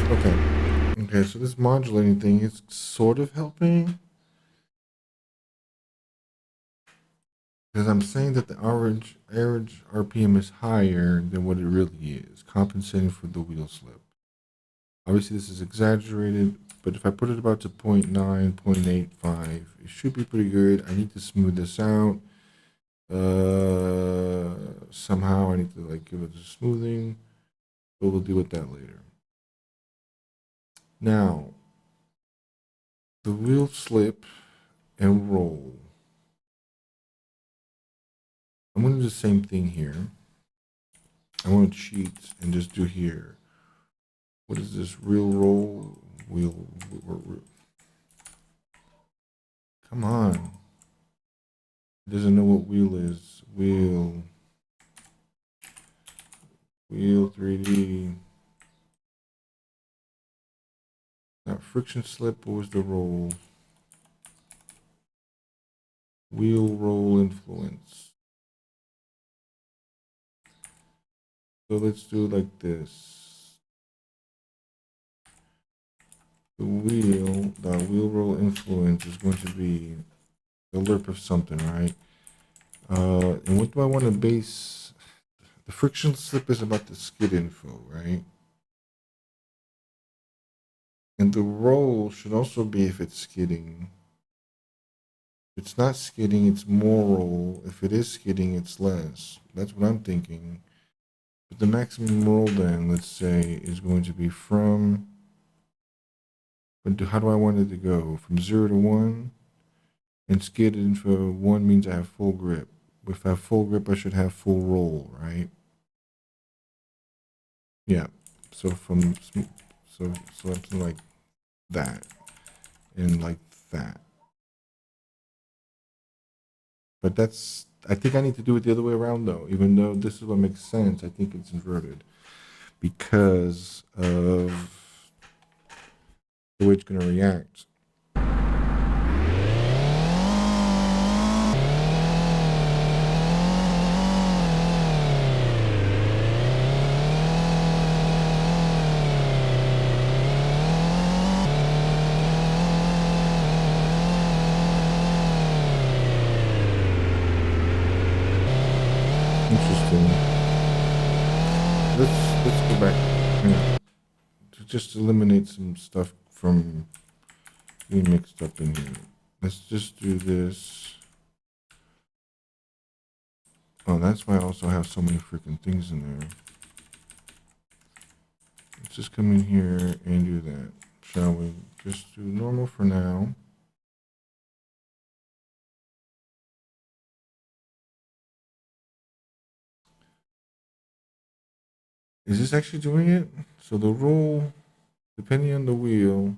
Okay. Okay, so this modulating thing is sort of helping. Because I'm saying that the average RPM is higher than what it really is, compensating for the wheel slip. Obviously, this is exaggerated, but if I put it about to 0.9, 0.85, it should be pretty good. I need to smooth this out. Somehow I need to like give it a smoothing, but we'll deal with that later. Now, the wheel slip and roll. I'm going to do the same thing here. I want to cheat and just do here. What is this? Real roll? Wheel. Come on. It doesn't know what wheel is. Wheel 3D. Not friction slip. What was the roll? Wheel roll influence. So let's do like this. the wheel roll influence is going to be the lip of something, right? And what do I want to base? The friction slip is about the skid info, right? And the roll should also be if it's skidding. If it's not skidding, it's more roll. If it is skidding, it's less. That's what I'm thinking. But the maximum roll then, let's say, is going to be from, how do I want it to go? From 0 to 1? And skid info 1 means I have full grip. If I have full grip, I should have full roll, right? Yeah. So so something like that and like that. But I think I need to do it the other way around though. Even though this is what makes sense, I think it's inverted because of the way it's going to react. Interesting. Let's go back. Yeah. To just eliminate some stuff from being mixed up in here. Let's just do this. Oh, that's why I also have so many freaking things in there. Let's just come in here and do that. Shall we? Just do normal for now. Is this actually doing it? So the roll, depending on the wheel,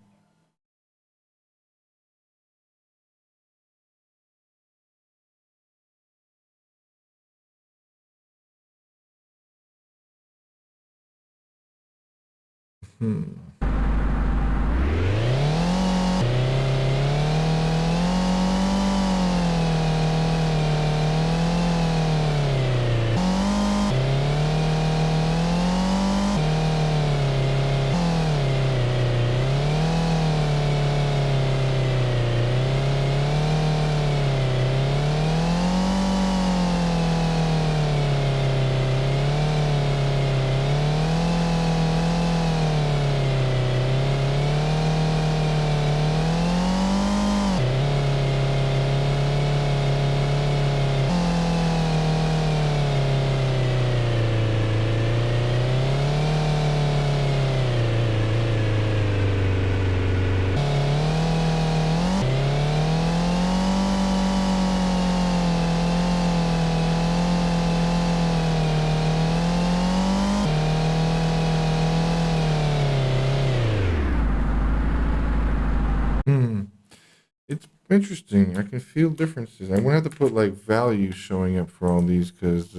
it's interesting. I can feel differences. I'm gonna have to put like values showing up for all these because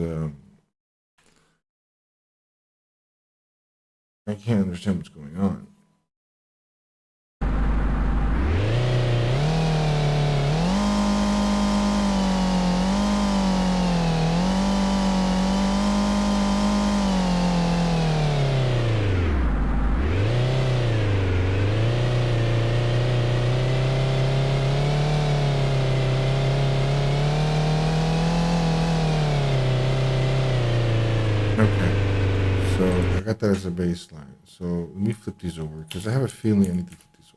I can't understand what's going on. Okay, so I got that as a baseline. So let me flip these over because I have a feeling I need to flip these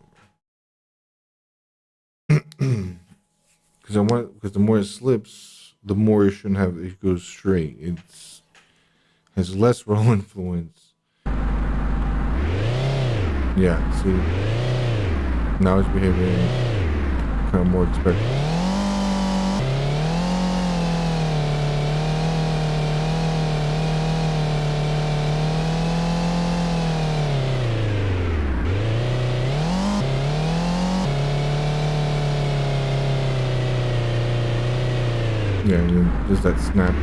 over. Because the more it slips, the more it shouldn't have. It goes straight. It's has less roll influence. Yeah. See, now it's behaving kind of more expected. Yeah, just that snapping.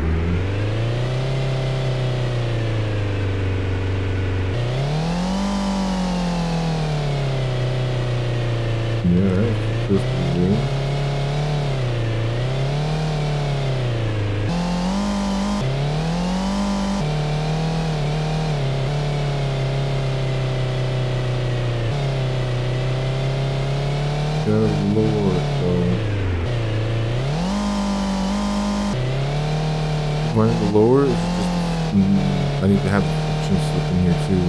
Yeah, that's supposed to be. Do I need to lower? Is it just I need to have the friction slip in here too?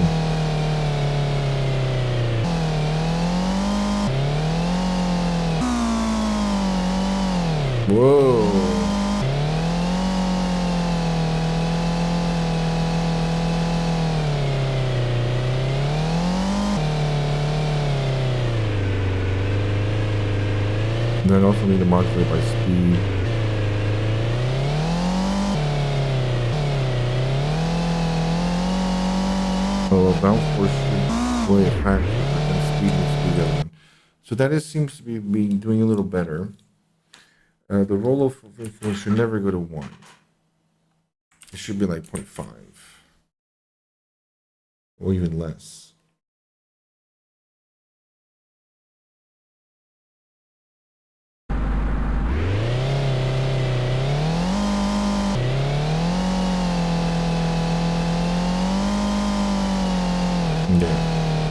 Whoa. And then I also need to modulate by speed. Well, downforce should play a factor, but then speed needs to be the other one. So that seems to be doing a little better. The rollover influence should never go to 1. It should be like 0.5 or even less. Yeah,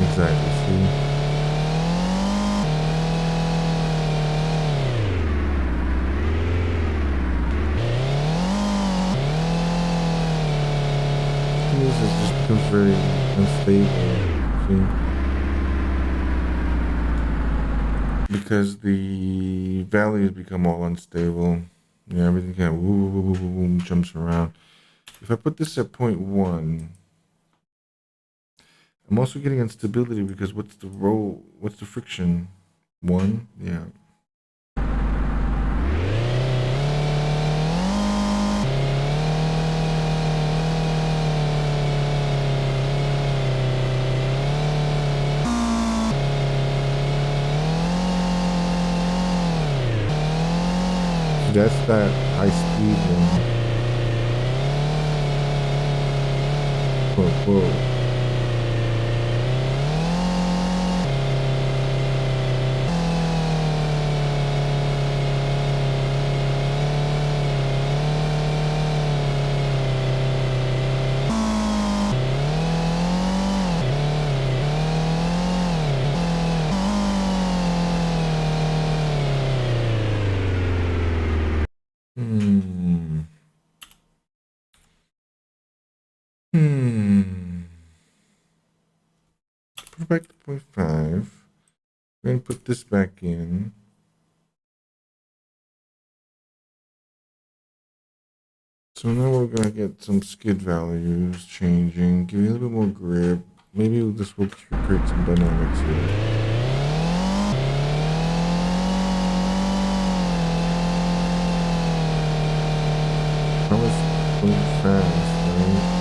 exactly. See? This just becomes very unstable. See? Because the values become all unstable. Yeah, everything kind of woo, jumps around. If I put this at 0.1, I'm also getting instability because what's the friction? 1? Yeah. That's that high speed one. Whoa. Put it back to 0.5. We're going to put this back in. So now we're going to get some skid values changing, give you a little bit more grip. Maybe this will create some dynamics here. I was going fast, right?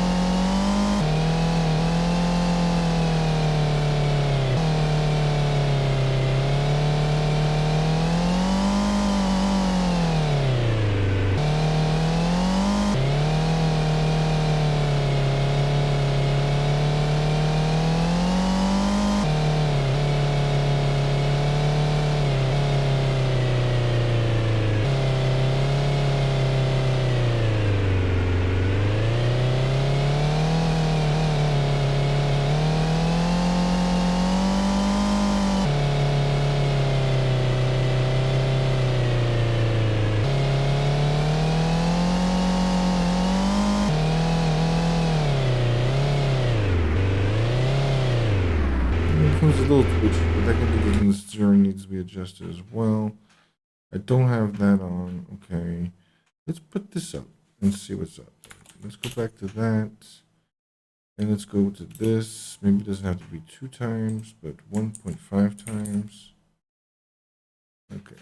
It's a little twitchy, but that can be because the steering needs to be adjusted as well. I don't have that on. Okay. Let's put this up and see what's up. Let's go back to that. And let's go to this. Maybe it doesn't have to be 2 times, but 1.5 times. Okay.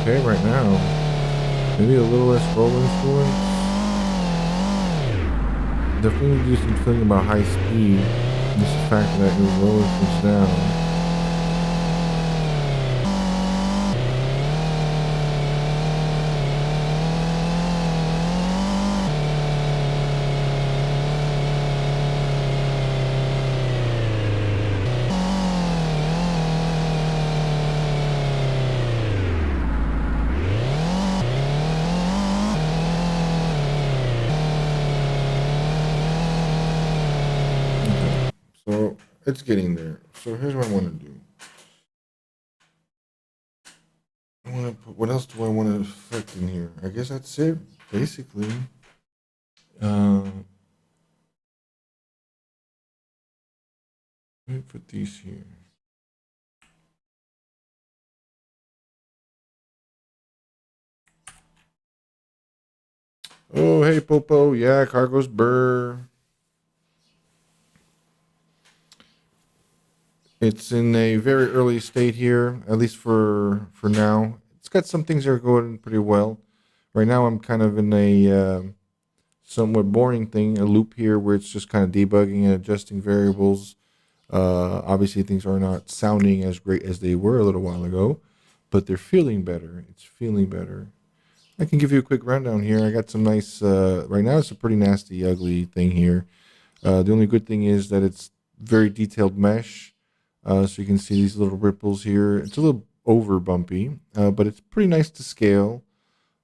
okay right now. Maybe a little less roll influence. Definitely do some feeling about high speed. And just the fact that your roll influence down. So it's getting there. So here's what I want to do. I want to put, what else do I want to affect in here? I guess that's it, basically. Let me put these here. Oh, hey, Popo. Yeah, Cargos Burr. It's in a very early state here, at least for now. It's got some things that are going pretty well. Right now, I'm kind of in a somewhat boring thing, a loop here where it's just kind of debugging and adjusting variables. Obviously, things are not sounding as great as they were a little while ago, but they're feeling better. It's feeling better. I can give you a quick rundown here. I got some nice, right now it's a pretty nasty, ugly thing here. The only good thing is that it's very detailed mesh. So you can see these little ripples here. It's a little over bumpy, but it's pretty nice to scale.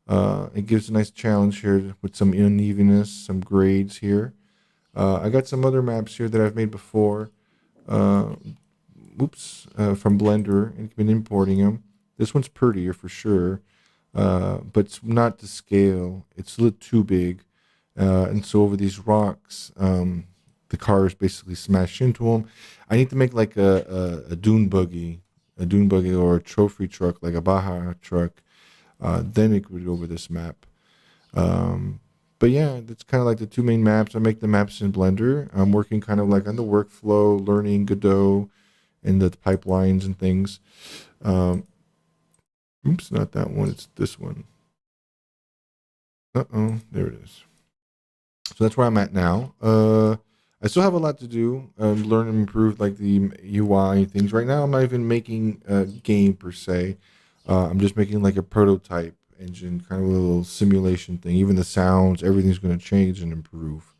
It gives a nice challenge here with some unevenness, some grades here. I got some other maps here that I've made before. From Blender, and been importing them. This one's prettier for sure, but it's not to scale. It's a little too big, and so over these rocks, the cars basically smash into them. I need to make like a dune buggy, or a trophy truck, like a Baja truck. Then it could go over this map. But yeah, that's kind of like the two main maps. I make the maps in Blender. I'm working kind of like on the workflow, learning Godot and the pipelines and things. Oops, not that one. It's this one. There it is. So that's where I'm at now. I still have a lot to do. Learn and improve like the UI things. Right now, I'm not even making a game per se. I'm just making like a prototype engine, kind of a little simulation thing. Even the sounds, everything's going to change and improve.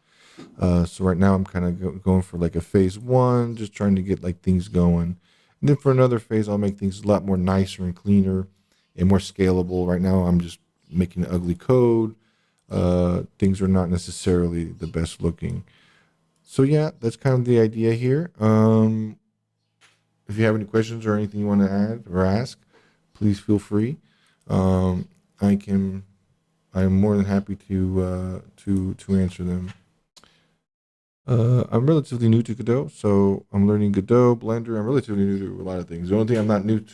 So right now I'm kind of going for like a phase one, just trying to get like things going. And then for another phase, I'll make things a lot more nicer and cleaner and more scalable. Right now I'm just making ugly code. Things are not necessarily the best looking. So yeah, that's kind of the idea here. If you have any questions or anything you want to add or ask, please feel free. I'm more than happy to answer them. I'm relatively new to Godot, so I'm learning Godot, Blender. I'm relatively new to a lot of things. The only thing I'm not new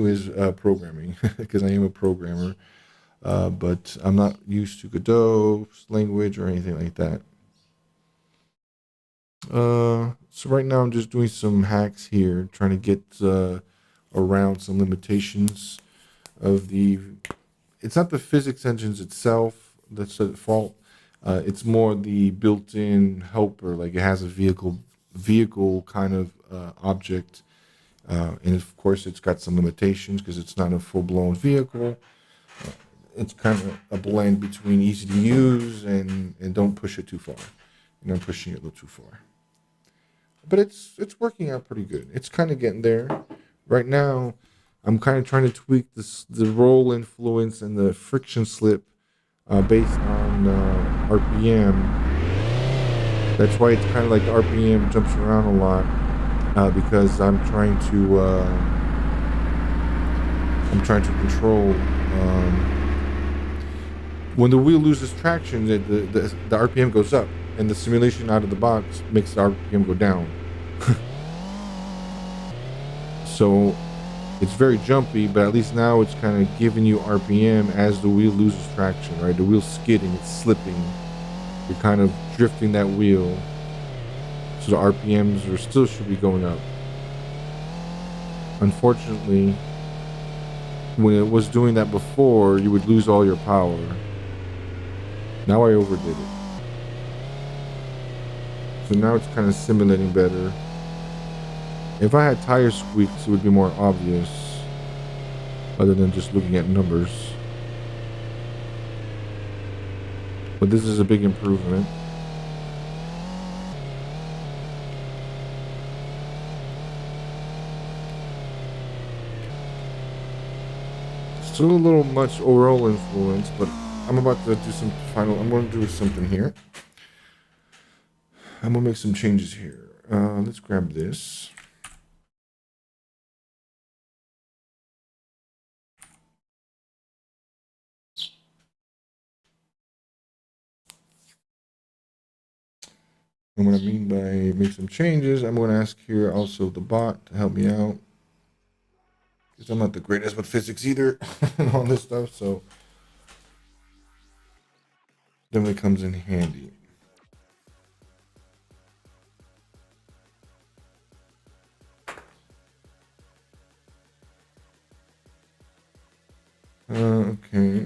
is programming, because I am a programmer. But I'm not used to Godot's language or anything like that. So right now I'm just doing some hacks here, trying to get around some limitations of the. It's not the physics engines itself that's at fault. It's more the built-in helper, like it has a vehicle kind of object, and of course it's got some limitations because it's not a full-blown vehicle. It's kind of a blend between easy to use and don't push it too far. I'm pushing it a little too far. But it's working out pretty good. It's kind of getting there. Right now, I'm kind of trying to tweak the roll influence and the friction slip based on RPM. That's why it's kind of like the RPM jumps around a lot because I'm trying to control. When the wheel loses traction, the RPM goes up, and the simulation out of the box makes the RPM go down. So it's very jumpy, but at least now it's kind of giving you RPM as the wheel loses traction, right? The wheel's skidding, it's slipping. You're kind of drifting that wheel. So the RPMs still should be going up. Unfortunately, when it was doing that before, you would lose all your power. Now I overdid it. So now it's kind of simulating better. If I had tire squeaks, it would be more obvious, other than just looking at numbers. But this is a big improvement. Still a little much overall influence, but I'm about to do some final. I'm going to do something here. I'm going to make some changes here. Let's grab this. And what I mean by make some changes, I'm going to ask here also the bot to help me out. Because I'm not the greatest with physics either and all this stuff, so definitely comes in handy. Okay.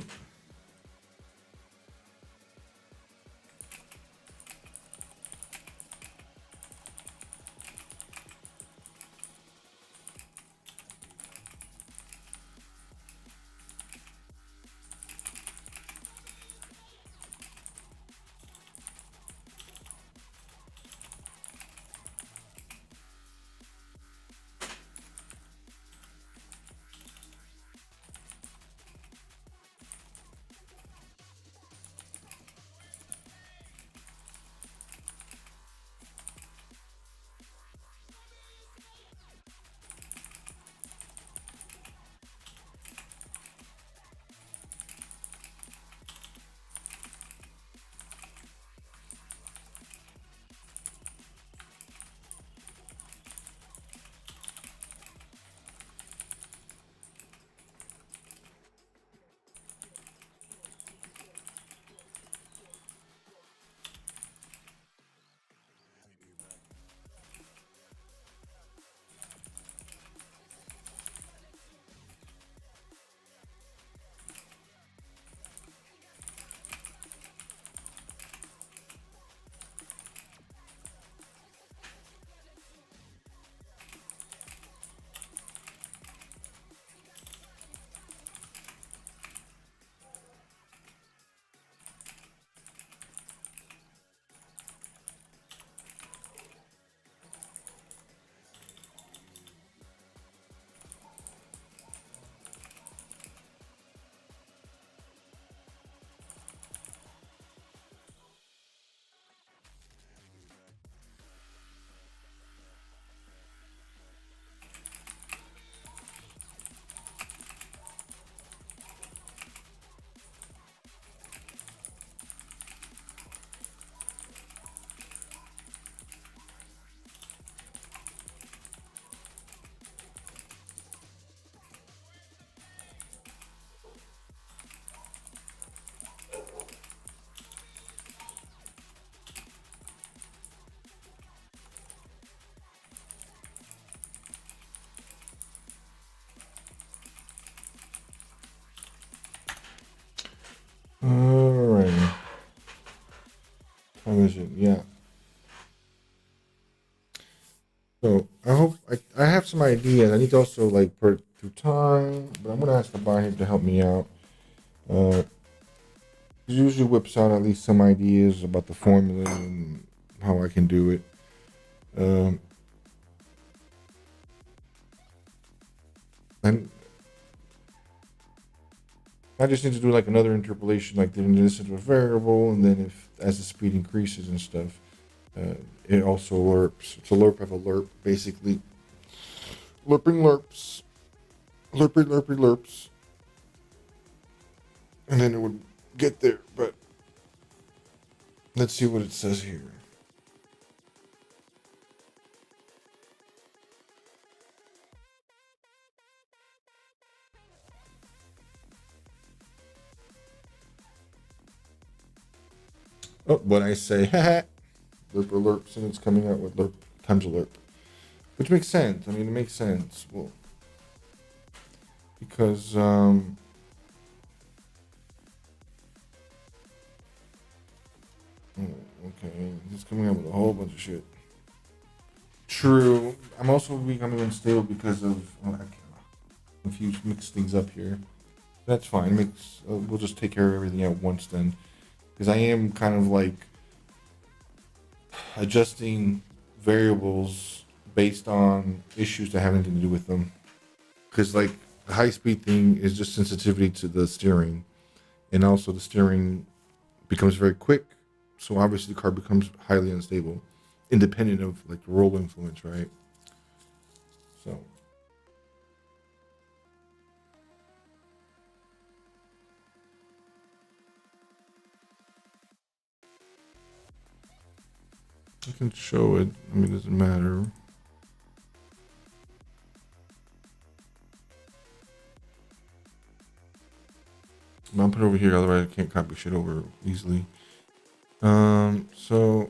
Alright. How is it? Yeah. So I hope I have some ideas. I need to also like put it through time, but I'm gonna ask the bot here to help me out. He usually whips out at least some ideas about the formula and how I can do it. And I just need to do like another interpolation, like then this into a variable, and then if as the speed increases and stuff, it also lerps. It's a lerp of a lerp, basically. Lerping lerps, lerpy lerpy lerps, and then it would get there. But let's see what it says here. Oh, when I say haha, lerp lerps, and it's coming out with lerp times a lerp, which makes sense. I mean, it makes sense. Well, because okay, he's coming up with a whole bunch of shit. True. I'm also becoming unstable because of I can't confuse mix things up here. That's fine. We'll just take care of everything at once then, because I am kind of like adjusting variables based on issues that have anything to do with them. Because like the high speed thing is just sensitivity to the steering, and also the steering becomes very quick, so obviously the car becomes highly unstable, independent of like the roll influence, right? So I can show it. I mean, it doesn't matter. I'll put it over here, otherwise I can't copy shit over easily. So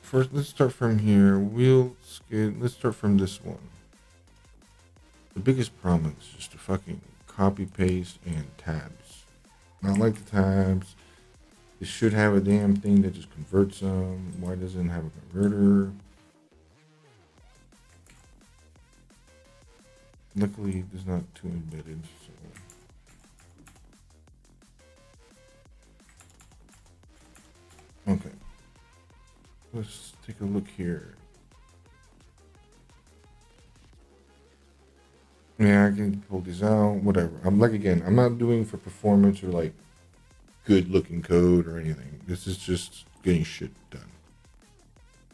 first, let's start from here. Wheel skid. Let's start from this one. The biggest problem is just to fucking copy paste and tabs. I don't like the tabs. It should have a damn thing that just converts them. Why doesn't it have a converter? Luckily, there's not too embedded. So. Okay. Let's take a look here. Yeah, I can pull these out. Whatever. I'm like, again, I'm not doing for performance or like good looking code or anything. This is just getting shit done.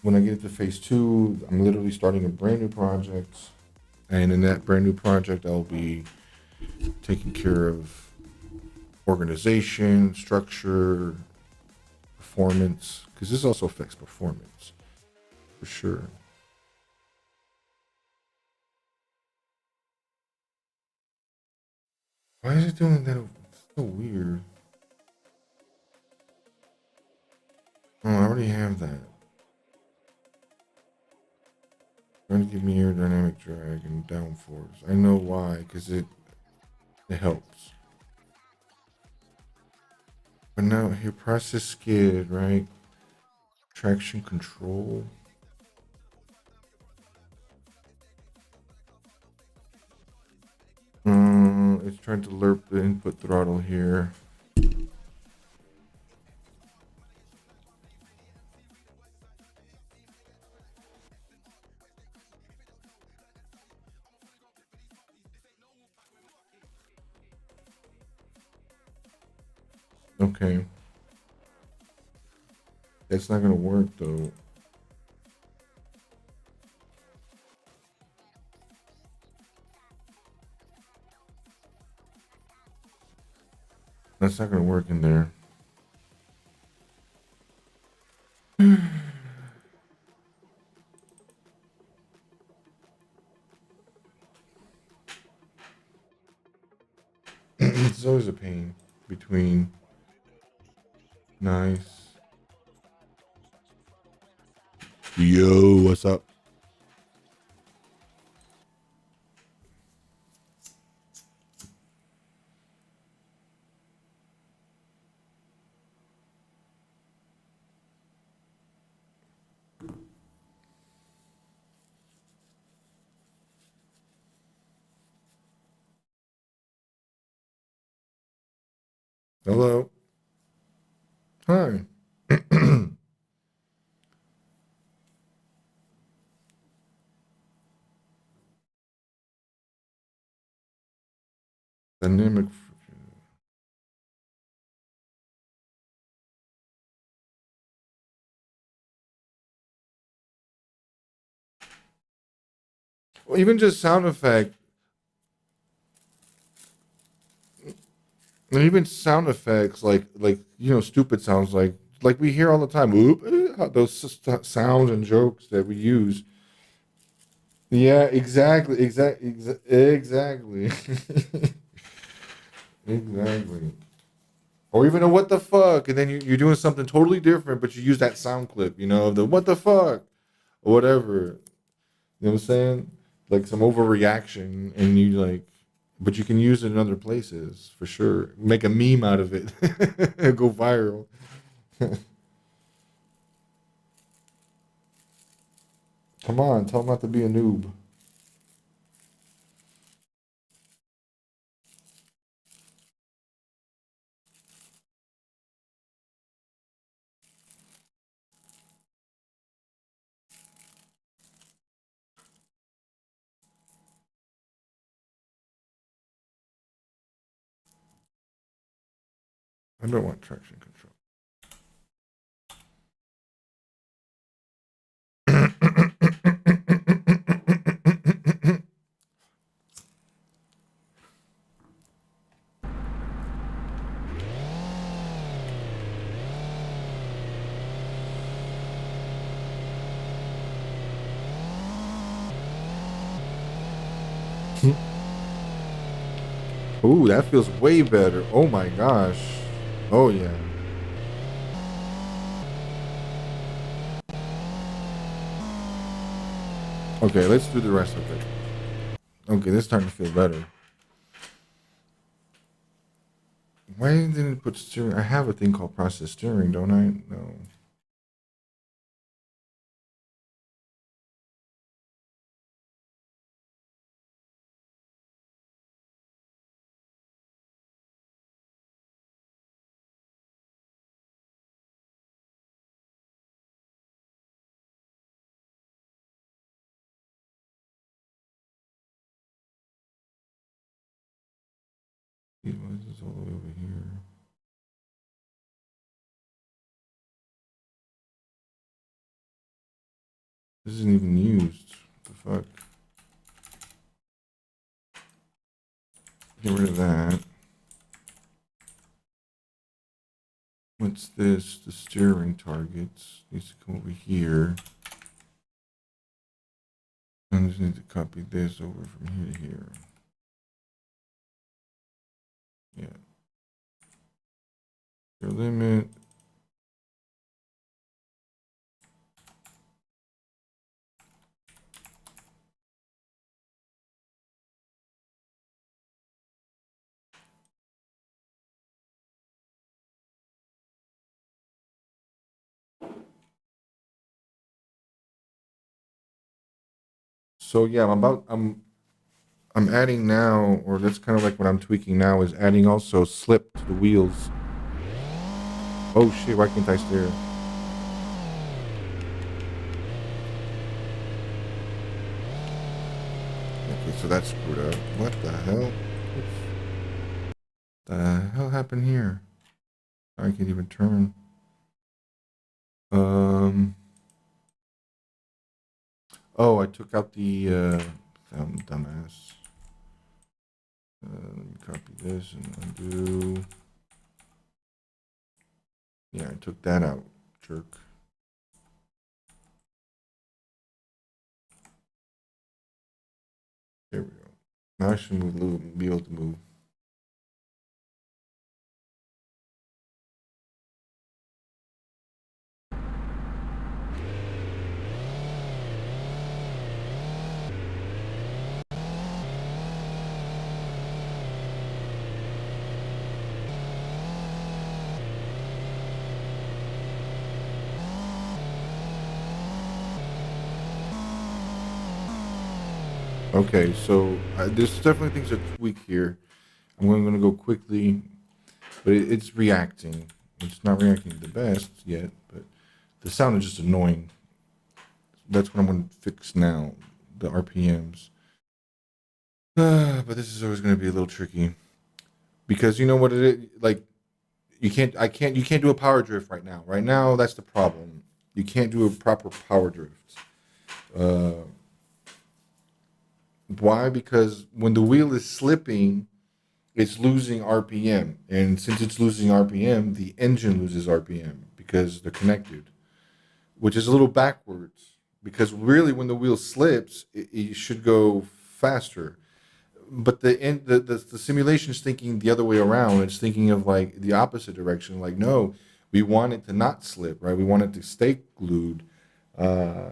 When I get into phase 2, I'm literally starting a brand new project. And in that brand new project, I'll be taking care of organization, structure, performance, because this also affects performance for sure. Why is it doing that? It's so weird. Oh, I already have that. Trying to give me aerodynamic drag and downforce. I know why, because it helps. But now here, process skid, right? Traction control. It's trying to lerp the input throttle here. Okay. That's not gonna work though. That's not gonna work in there. It's always a pain between nice. Yo, what's up? Hello. Hi. Dynamic. Well, even just sound effect. And even sound effects, like stupid sounds like we hear all the time. Oop, those sounds and jokes that we use. Yeah, exactly. Exactly. or even a what the fuck, and then you're doing something totally different, but you use that sound clip, the what the fuck or whatever. You know what I'm saying? Like some overreaction, and you like, but you can use it in other places for sure. Make a meme out of it, go viral. Come on, tell them not to be a noob. I don't want traction control. Ooh, that feels way better. Oh my gosh. Oh yeah. Okay, let's do the rest of it. Okay, this is starting to feel better. Why didn't it put steering? I have a thing called process steering, don't I? No. Why is this all the way over here? This isn't even used. What the fuck? Get rid of that. What's this? The steering targets needs to come over here. I just need to copy this over from here to here. Yeah. Your limit. So yeah, I'm adding now, or that's kind of like what I'm tweaking now, is adding also slip to the wheels. Oh shit, why can't I steer? Okay, so that's screwed up. What the hell? Oops. The hell happened here? I can't even turn. Um. Oh, I took out the dumbass. Let me copy this and undo. Yeah, I took that out, jerk. There we go. Now I should be able to move. Okay, so there's definitely things to tweak here. I'm going to go quickly, but it's reacting. It's not reacting the best yet, but the sound is just annoying. That's what I'm going to fix now, the RPMs. But this is always going to be a little tricky because you know what it is. Like you can't do a power drift right now. Right now, that's the problem. You can't do a proper power drift. Uh, why? Because when the wheel is slipping, it's losing RPM, and since it's losing RPM, the engine loses RPM because they're connected, which is a little backwards. Because really, when the wheel slips, it should go faster. but the simulation is thinking the other way around. It's thinking of like the opposite direction. Like, no, we want it to not slip, right? We want it to stay glued. Uh,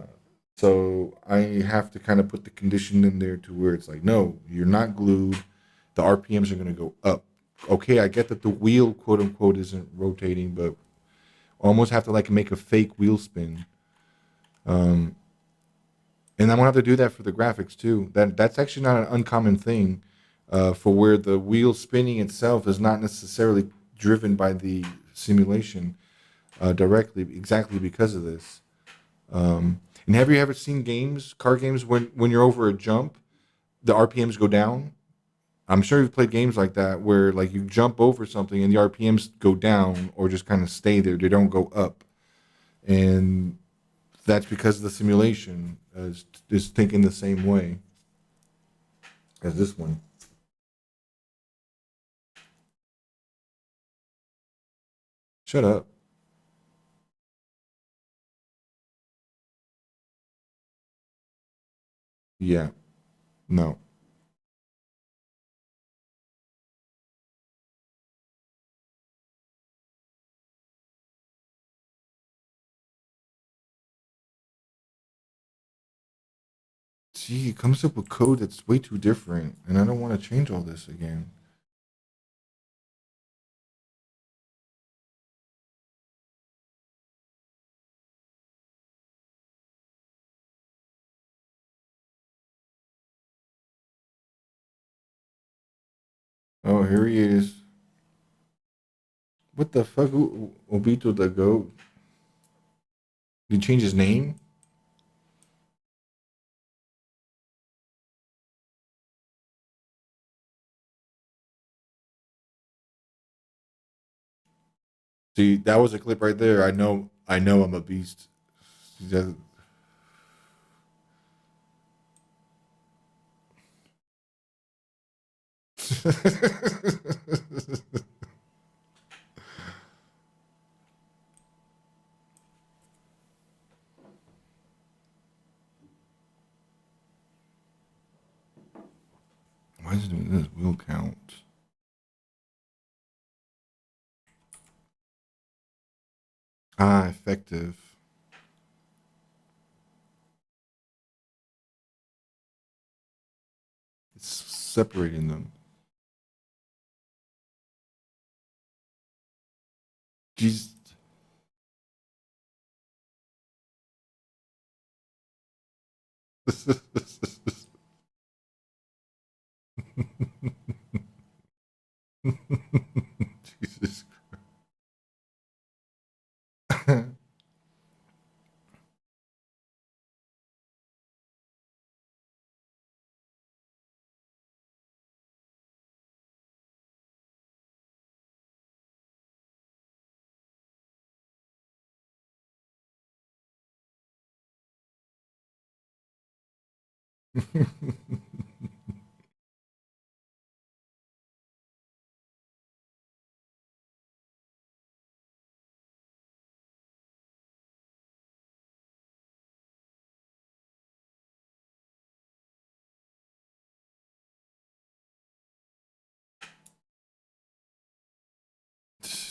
so I have to kind of put the condition in there to where it's like, no, you're not glued. The RPMs are going to go up. Okay, I get that the wheel, quote unquote, isn't rotating, but almost have to like make a fake wheel spin. And I'm gonna have to do that for the graphics too. That's actually not an uncommon thing, for where the wheel spinning itself is not necessarily driven by the simulation directly, exactly because of this. And have you ever seen car games, when you're over a jump, the RPMs go down? I'm sure you've played games like that where like you jump over something and the RPMs go down or just kind of stay there. They don't go up, and that's because the simulation is thinking the same way as this one. Shut up. Yeah. No. Gee, it comes up with code that's way too different, and I don't want to change all this again. Oh, here he is. What the fuck? Obito the goat? Did he change his name? See, that was a clip right there. I know I'm a beast. He just- Why is it doing this? Wheel count. Ah, effective. It's separating them. Jesus. Jesus.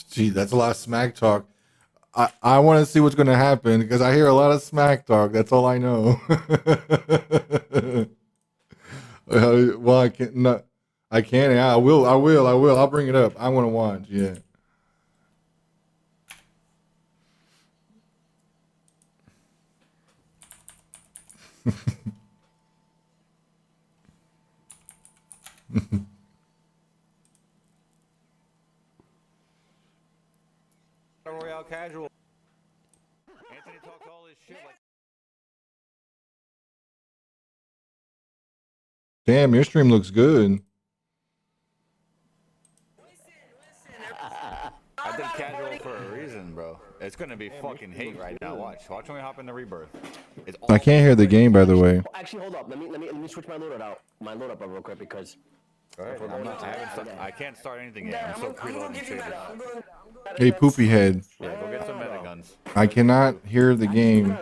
Gee, that's a lot of smack talk. I want to see what's going to happen because I hear a lot of smack talk. That's all I know. Well, I can't. No, I can. Yeah, I will. I will. I will. I'll bring it up. I want to watch. Yeah. Royale casual. Anthony talked all this shit like. Damn, your stream looks good. I did casual for a reason, bro. It's gonna be fucking hate right now. Watch when we hop in the rebirth. It's I can't hear the game, by the way. Actually, hold up. Let me switch my loadout out. My loadout up real quick because. Alright, I can't start anything yet. I'm still preloading shit. Hey, poopy head. Yeah, go get some meta guns. I cannot hear the game.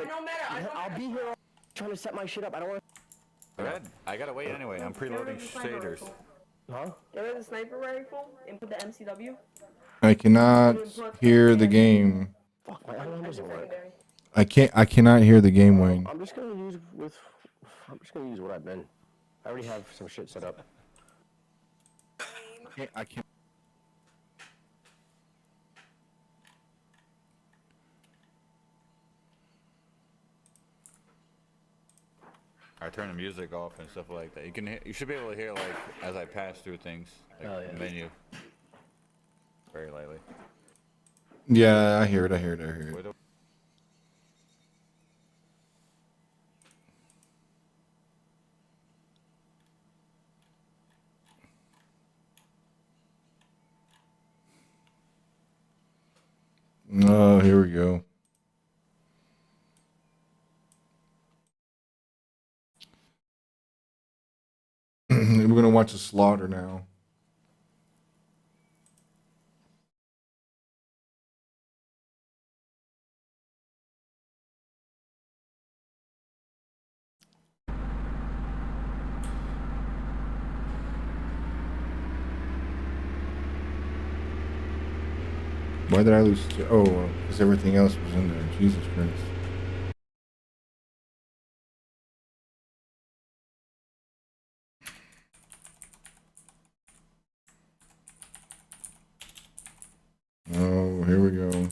I'll be here trying to set my shit up. I don't want. I gotta wait anyway. I'm preloading shaders. Huh? Get rid of the sniper rifle and put the MCW. I cannot hear the game. Fuck, my alarm doesn't work. Secondary. I cannot hear the game, Wayne. I'm just gonna use what I've been. I already have some shit set up. I can't. I turn the music off and stuff like that. You should be able to hear like as I pass through things, like Oh, yeah. menu, very lightly. Yeah, I hear it. Oh, here we go. We're gonna watch a slaughter now. Why did I lose? Oh, because everything else was in there. Jesus Christ. Oh, here we go.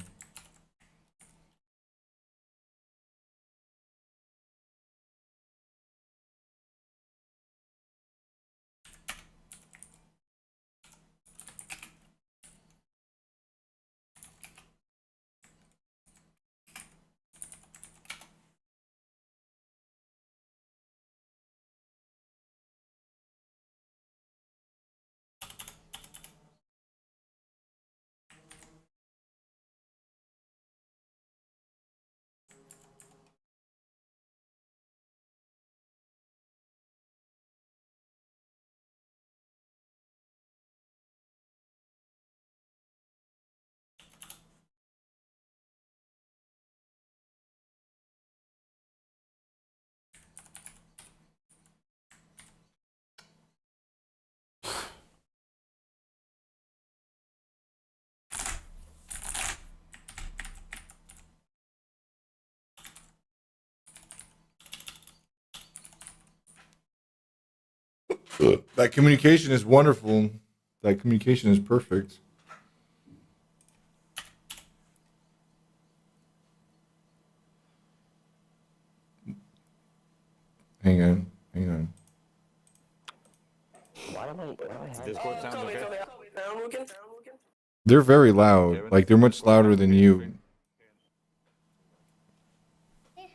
That communication is wonderful. That communication is perfect. Hang on. Why am I having Discord sounds okay. I'm looking. They're very loud. Like they're much louder than you. Thank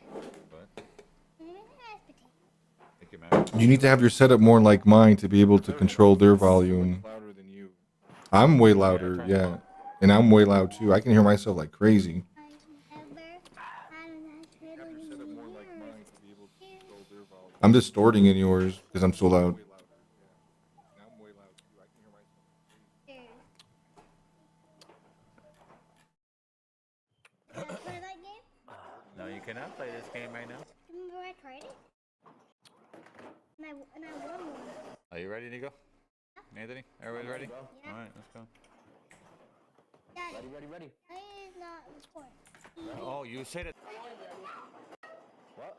you, man. You need to have your setup more like mine to be able to control their volume. I'm way louder, yeah. And I'm way loud too. I can hear myself like crazy. I'm distorting in yours because I'm so loud. No, you cannot play this game right now. Remember I tried it? And I won one. Are you ready, Nico? Anthony, everybody ready? Yeah. All right, let's go. Daddy, ready? I did not record. Oh, you said it. What?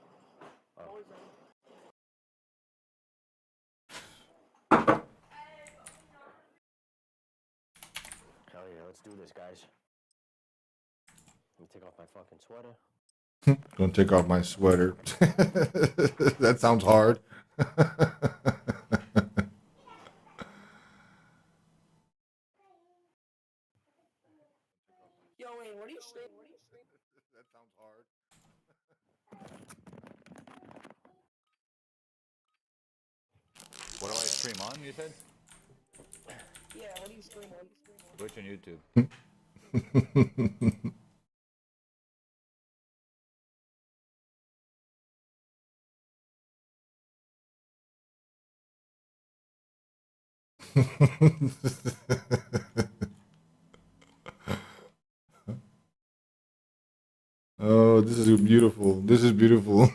Hell yeah, let's do this, guys. Let me take off my fucking sweater. Don't take off my sweater. That sounds hard. Yo, wait, what are you streaming? That sounds hard. What do I stream on? You said Yeah, what are you streaming? Twitch and YouTube. Oh, this is beautiful. This is beautiful.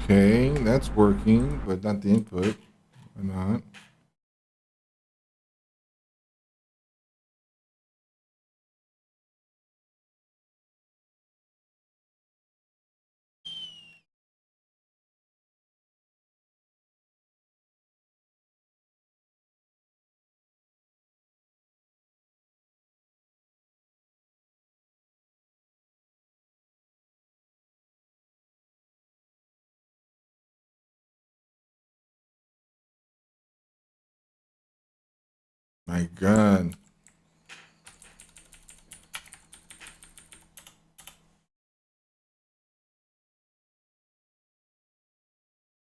Okay, that's working, but not the input. Why not? My God.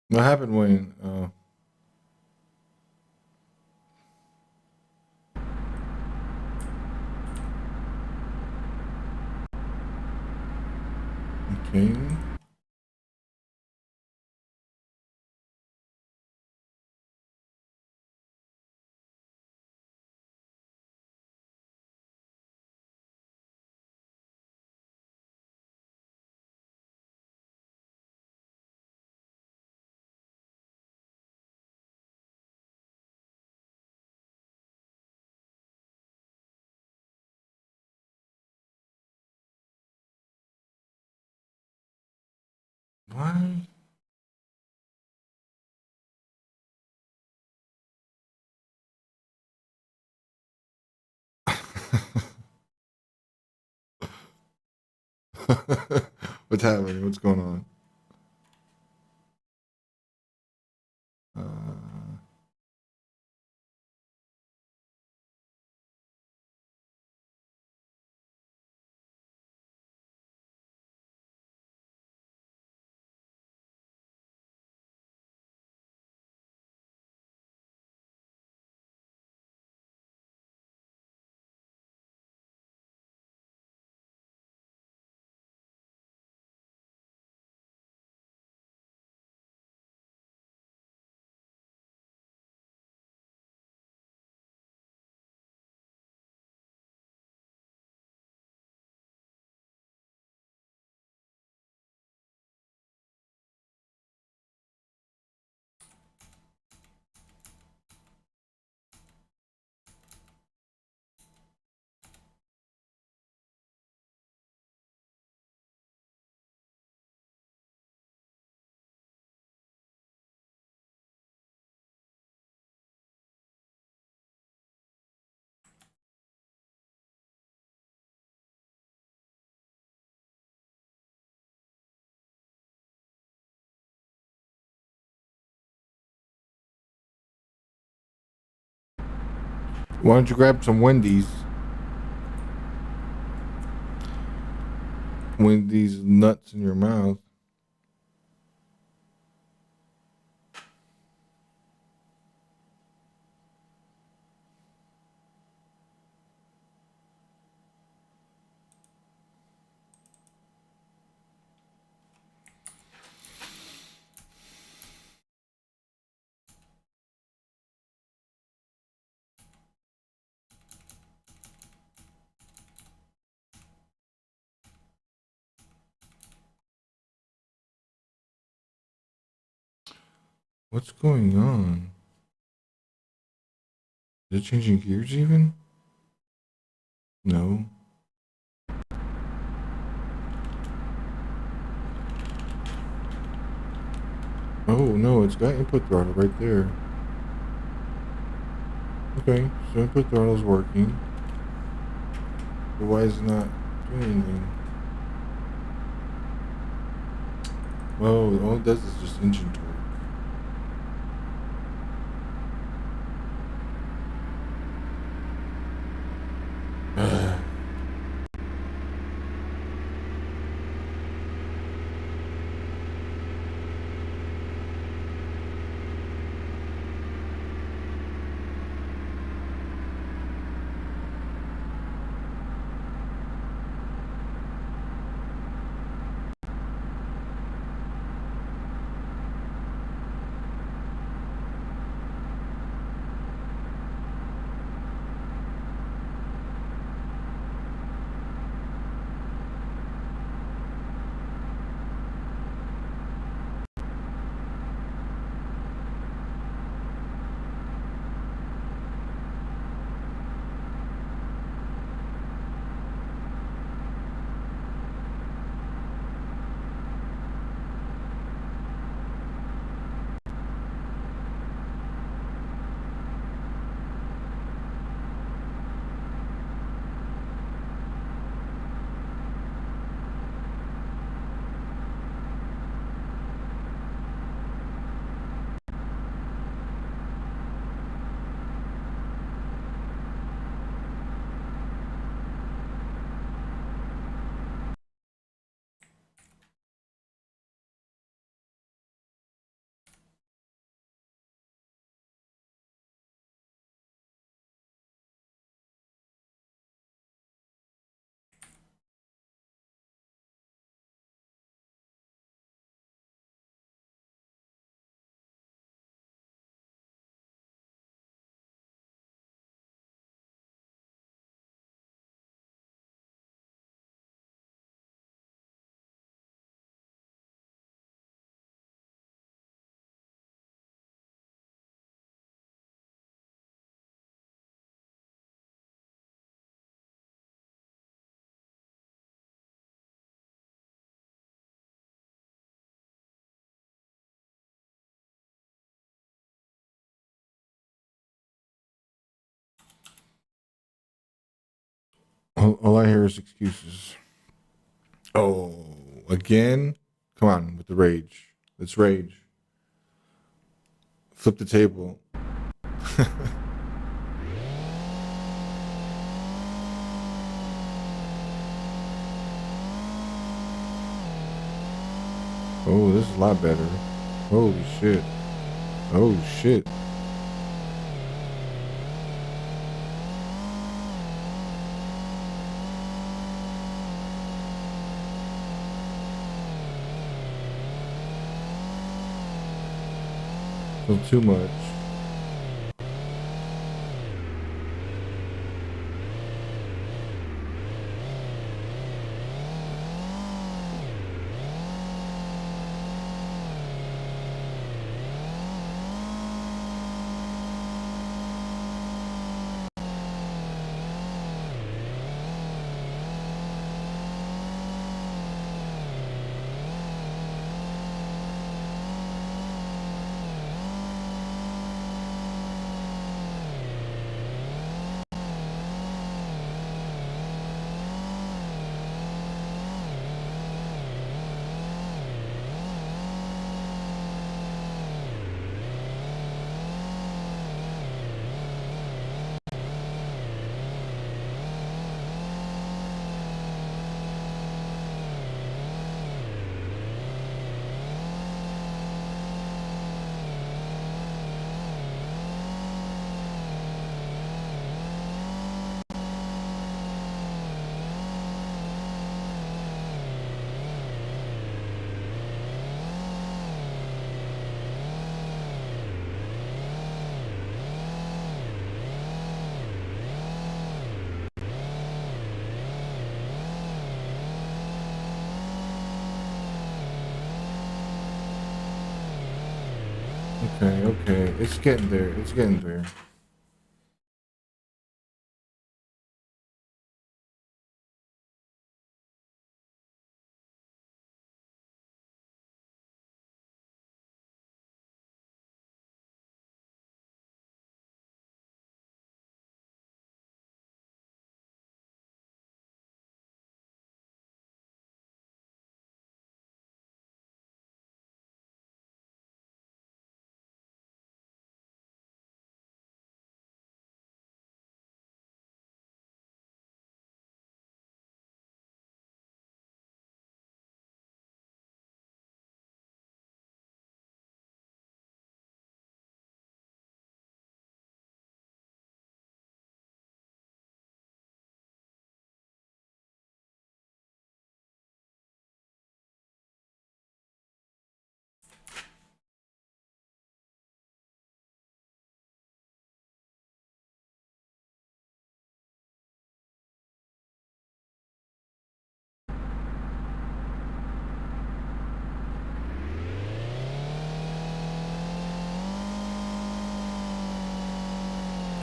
What happened when? Okay. Why? What's happening? What's going on? Uh, why don't you grab some Wendy's? Wendy's nuts in your mouth. What's going on? Is it changing gears even? No. Oh no, it's got input throttle right there. Okay, so input throttle is working. But why is it not doing anything? Oh, all it does is just engine torque. All I hear is excuses. Oh, again? Come on with the rage. Let's rage. Flip the table. Oh, this is a lot better. Holy shit. Oh shit. So too much. Okay. It's getting there. It's getting there.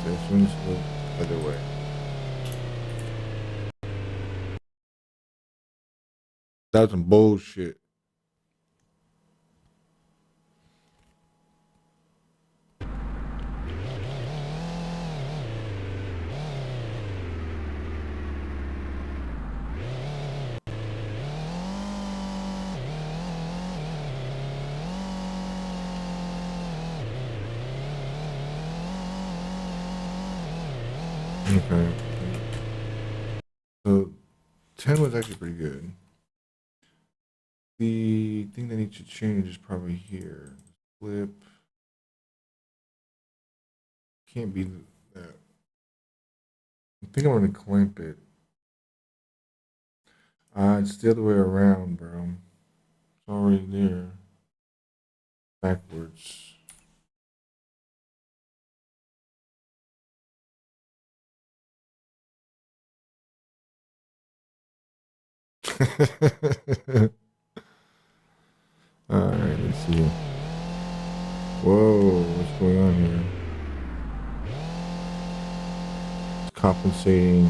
Okay, so let's go the other way. That's some bullshit. Okay. So 10 was actually pretty good. The thing that needs to change is probably here. Flip. Can't be that. I think I'm gonna clamp it. It's the other way around, bro. It's already there. Backwards. Alright, let's see. Whoa, what's going on here? It's compensating.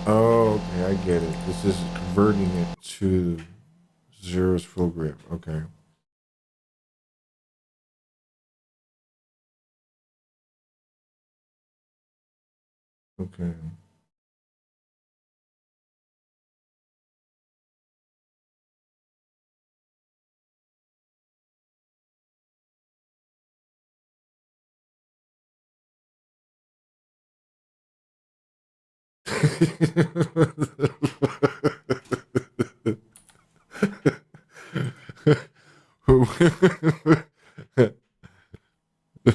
Oh, okay, I get it. This is converting it to zero's full grip. Okay. Okay.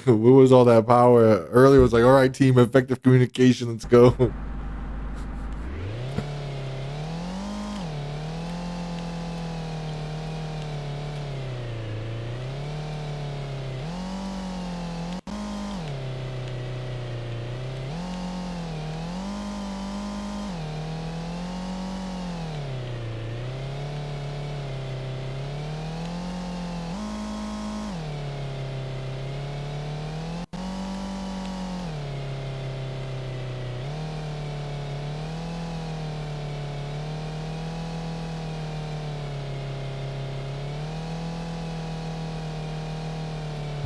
What was all that power? Earlier was like, all right, team, effective communication, let's go.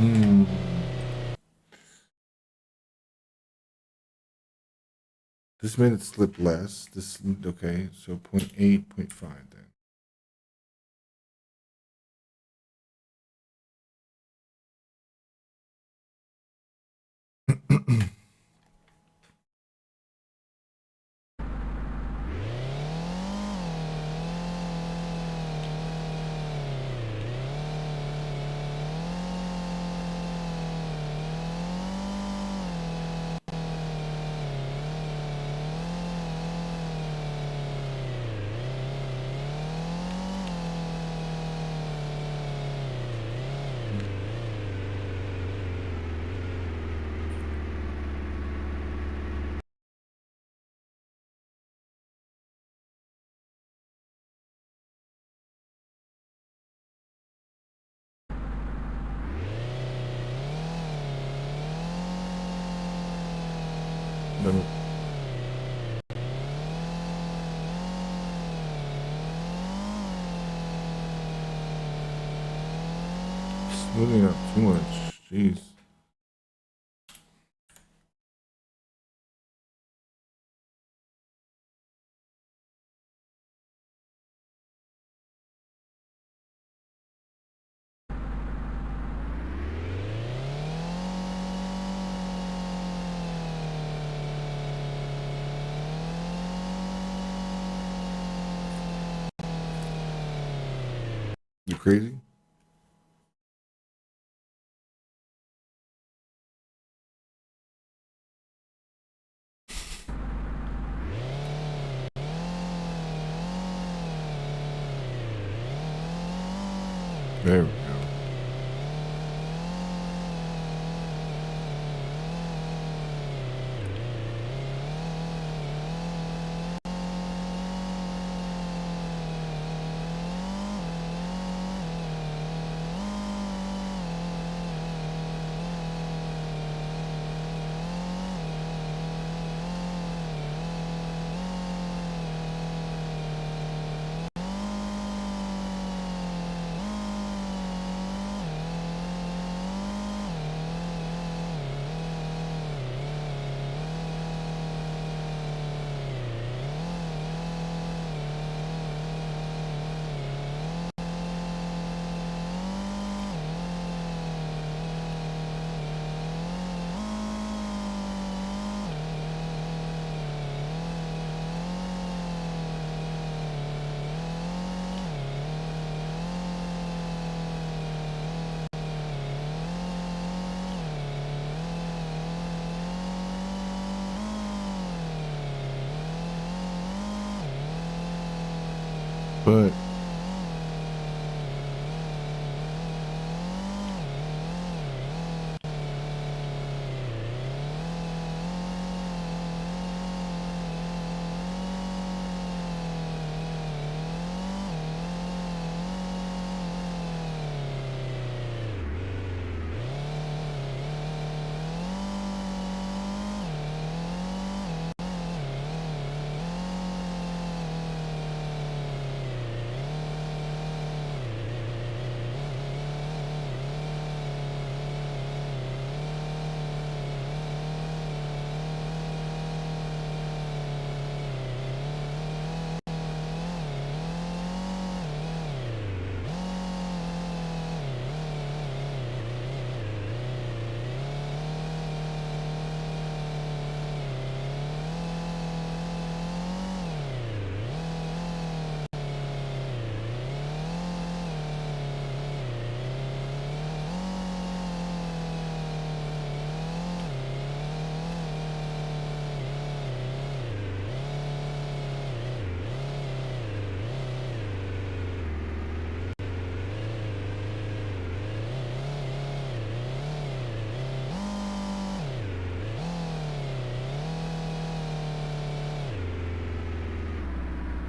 Hmm. This made it slip less. This okay, so 0.8, 0.5 then. Then smoothing up too much. Jeez. You crazy? There we go. But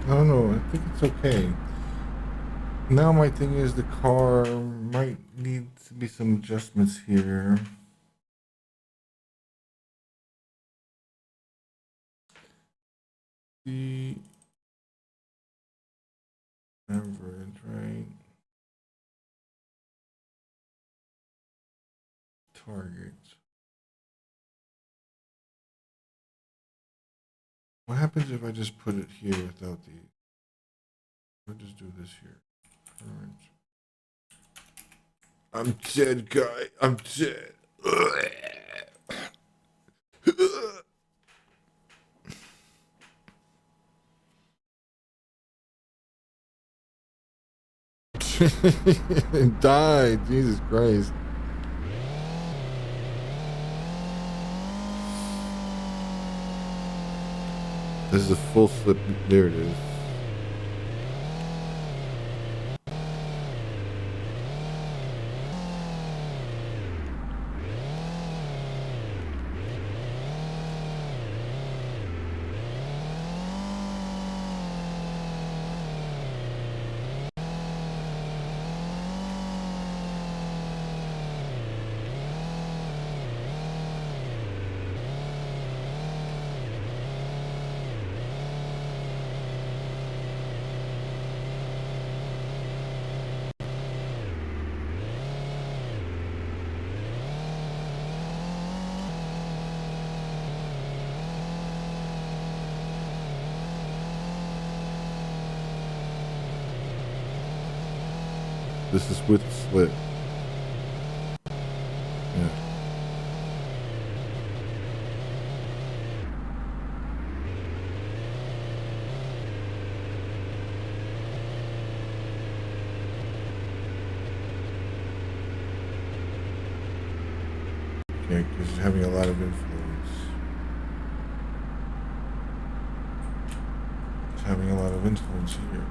I don't know. I think it's okay. Now my thing is the car might need to be some adjustments here. The average, right? Targets. What happens if I just put it here without the? I'll just do this here. Current. I'm dead, guy. I'm dead. Died. Jesus Christ. This is a full slip. There it is. This is with slip. Yeah. Okay, because it's having a lot of influence. It's having a lot of influence here.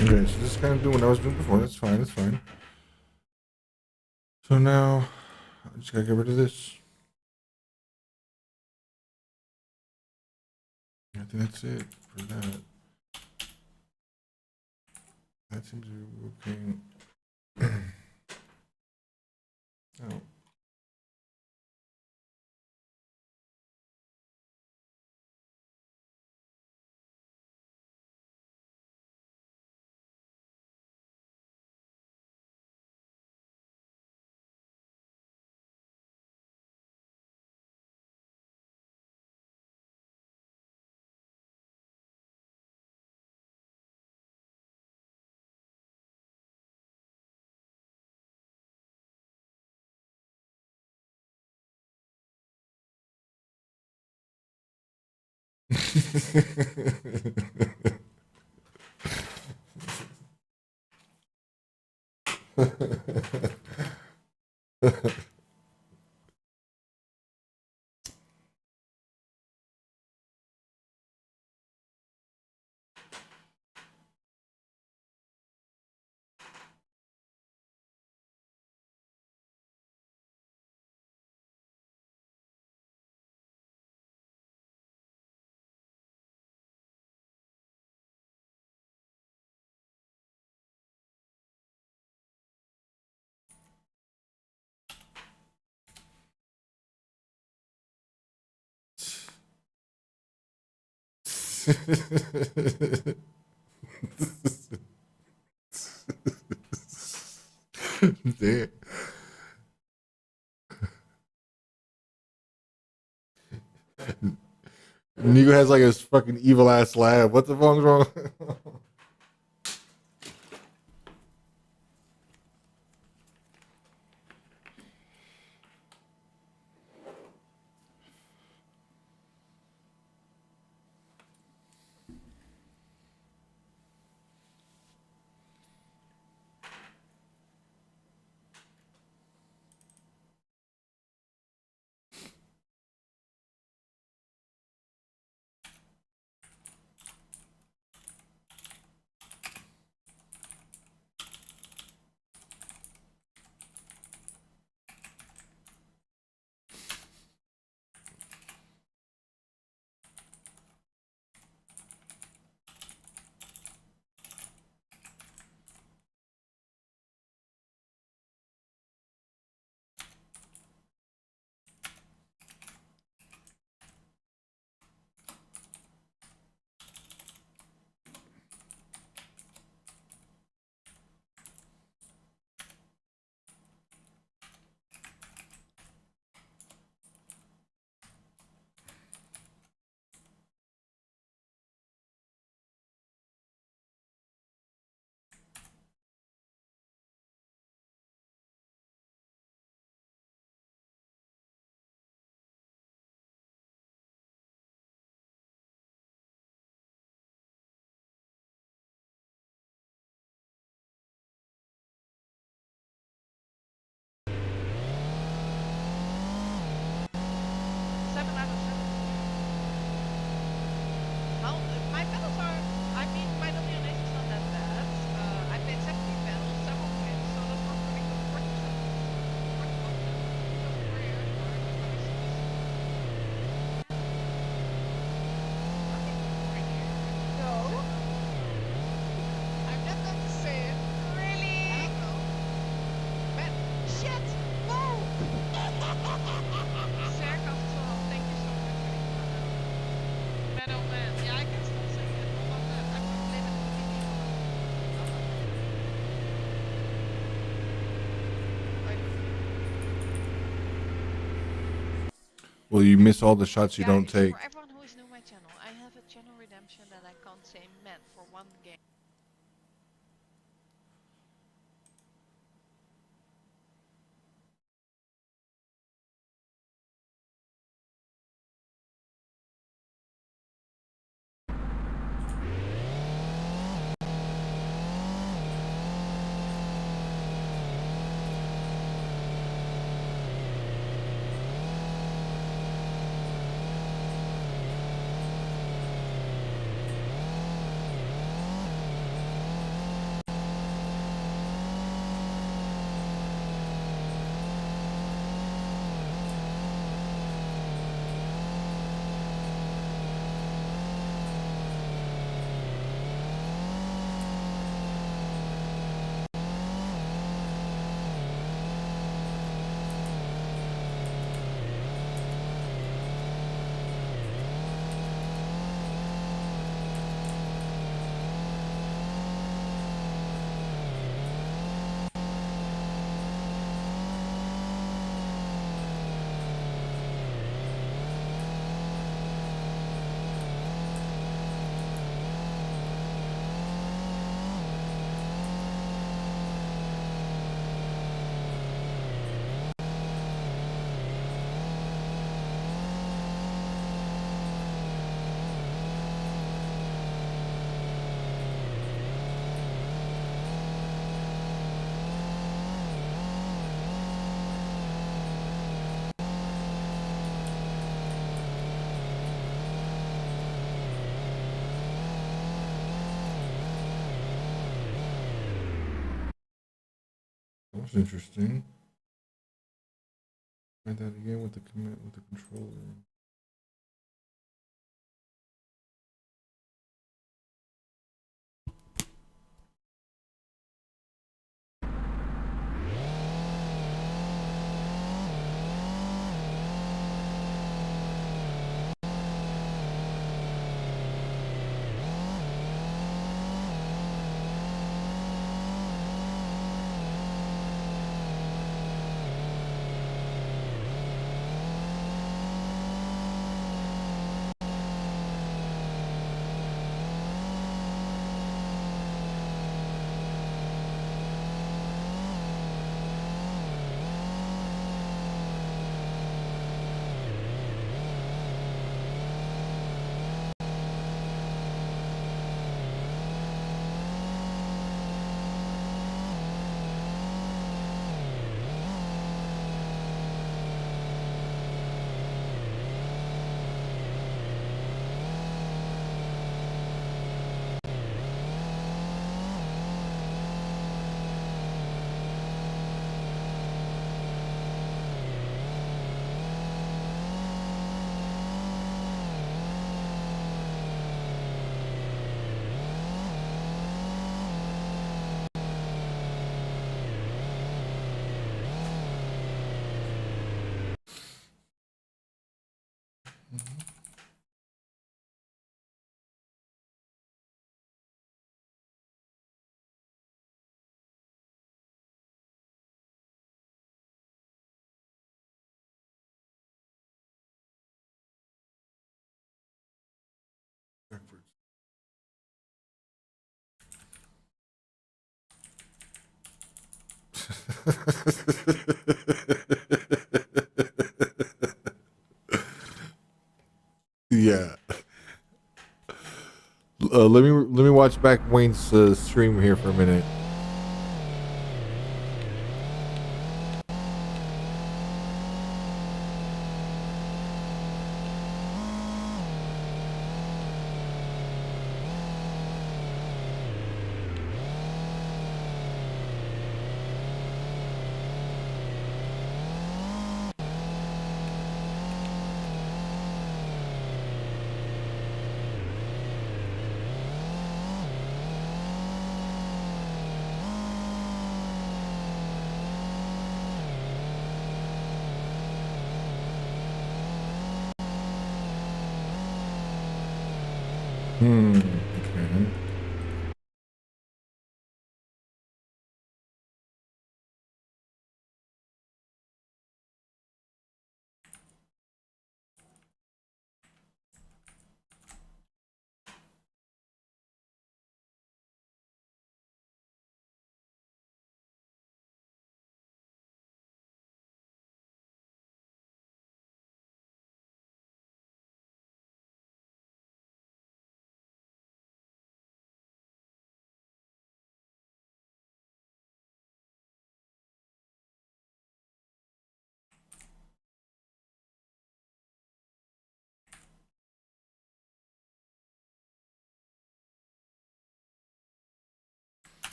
Okay, so this is kind of doing what I was doing before. That's fine. That's fine. So now I just gotta get rid of this. I think that's it for that. That seems to be okay. Oh. Damn. Nigo has like his fucking evil ass laugh. What the fuck's wrong? My pedals are, I mean, my WNH is not that bad. I played 17 pedals, several wins, so that's not really good. 40%. 40%. No. I'm not going to say it. Really? I don't know. Man, shit! Move! Sarkov 12, thank you so much for the comment. Man, oh man, yeah, I can still sing it. Hold on, I'm gonna play that completely. Well, you miss all the shots you don't Guys, take. for everyone who is new to my channel, I have a channel redemption that I can't say man for one game. That's interesting. Try that again with the controller. Backwards. Yeah. Let me watch back Wayne's stream here for a minute. Okay.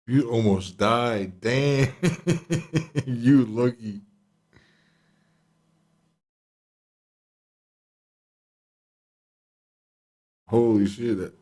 You almost died. Damn. You lucky. Holy shit.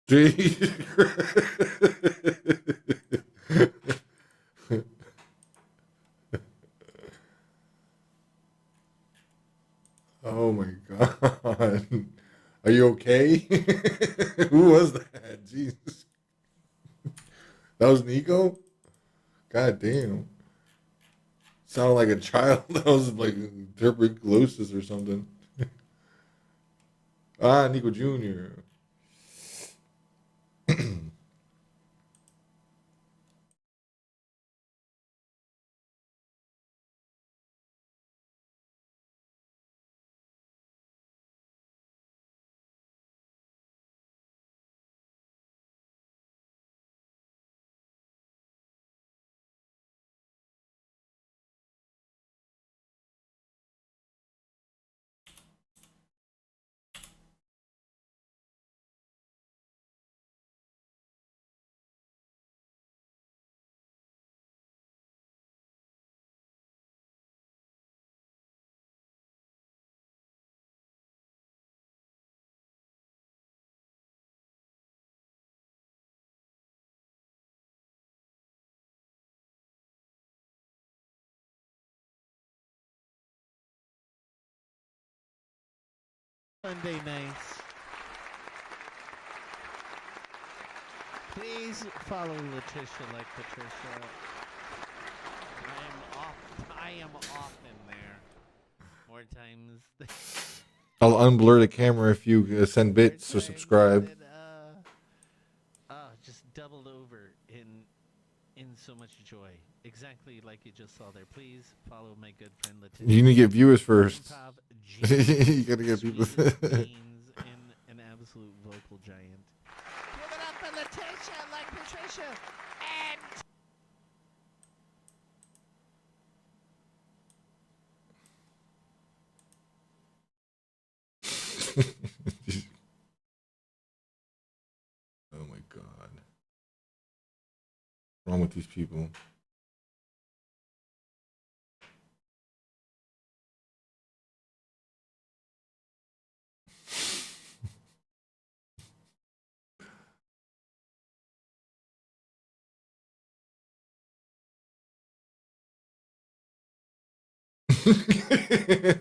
Jesus Oh my god. Are you okay? Who was that? Jesus. That was Nico? God damn. Sounded like a child that was like tuberculosis or something. Ah, Nico Jr. Sunday nights. Please follow Letitia like Patricia. I am often there. More times than I'll unblur the camera if you send bits or subscribe. just doubled over in so much joy. Exactly like you just saw there. Please follow my good friend Letitia. You need to get viewers first. Improv You gotta get people. sweetest beans, and an absolute vocal giant. Give it up for Letitia like Patricia. And Oh my god. What's wrong with these people?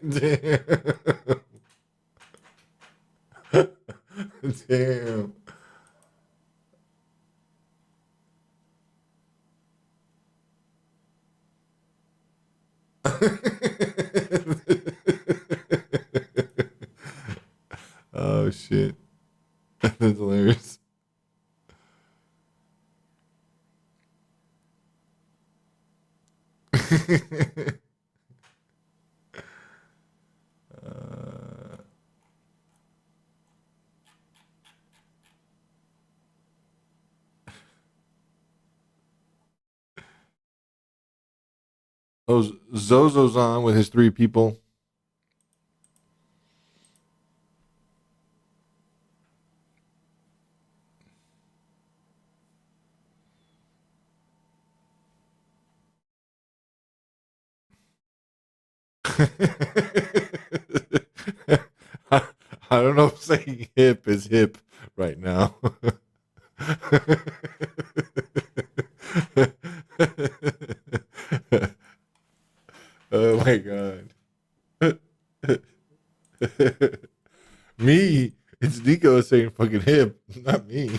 Damn. Damn. Oh shit. That's hilarious. Oh, Zozo's on with his 3 people. I, I don't know if saying hip is hip right now. Oh my god. Me It's Nico saying fucking hip, not me.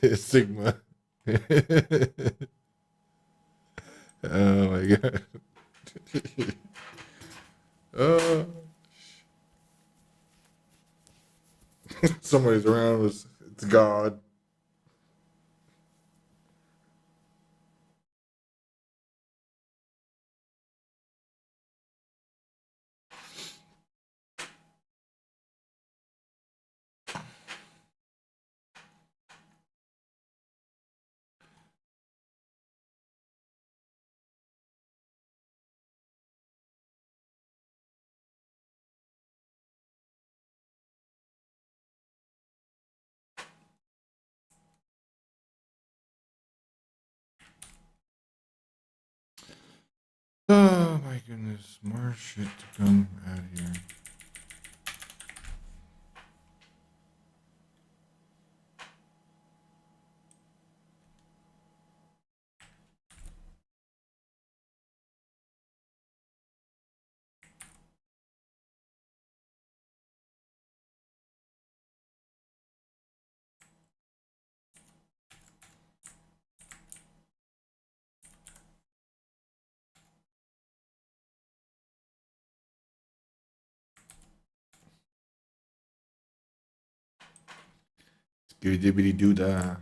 It's Sigma. Oh my god. Oh. Somebody's around us. It's God. Oh my goodness. More shit to come out here. Skitty dibbity doo dah.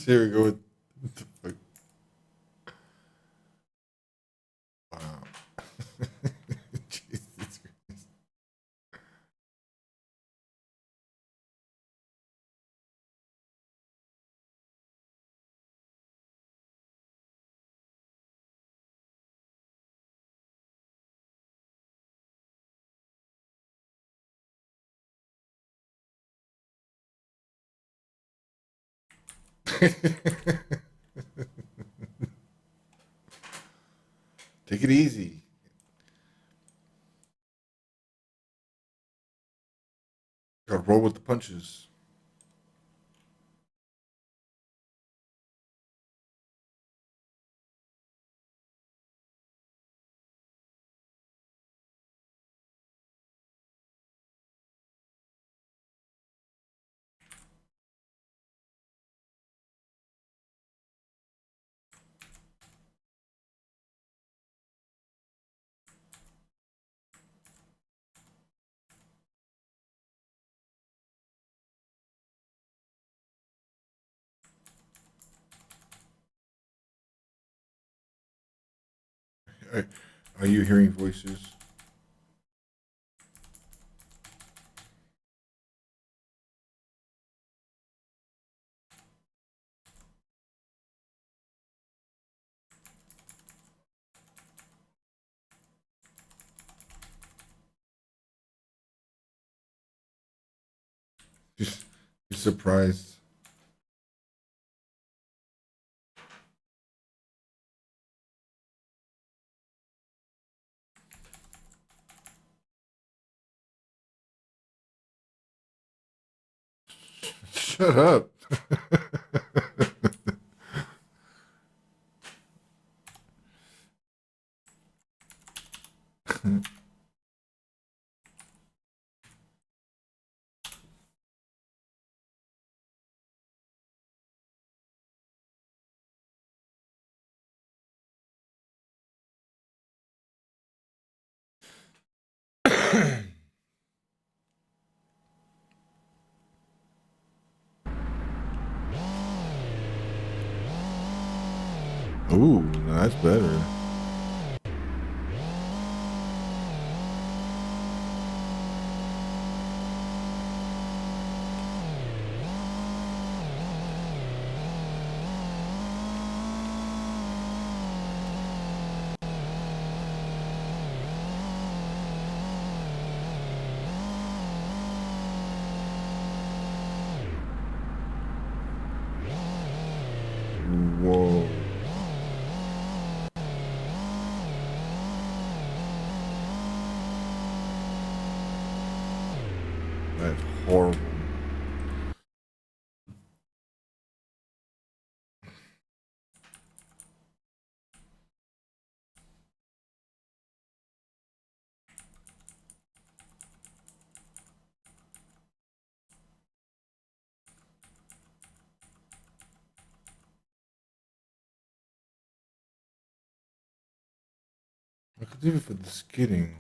Here we go. What the fuck? Wow. Jesus Christ. Take it easy. Gotta roll with the punches. Are, are you hearing voices? Just you're surprised. Shut up. Ooh, that's better. Whoa. horrible. I could do it for the skidding.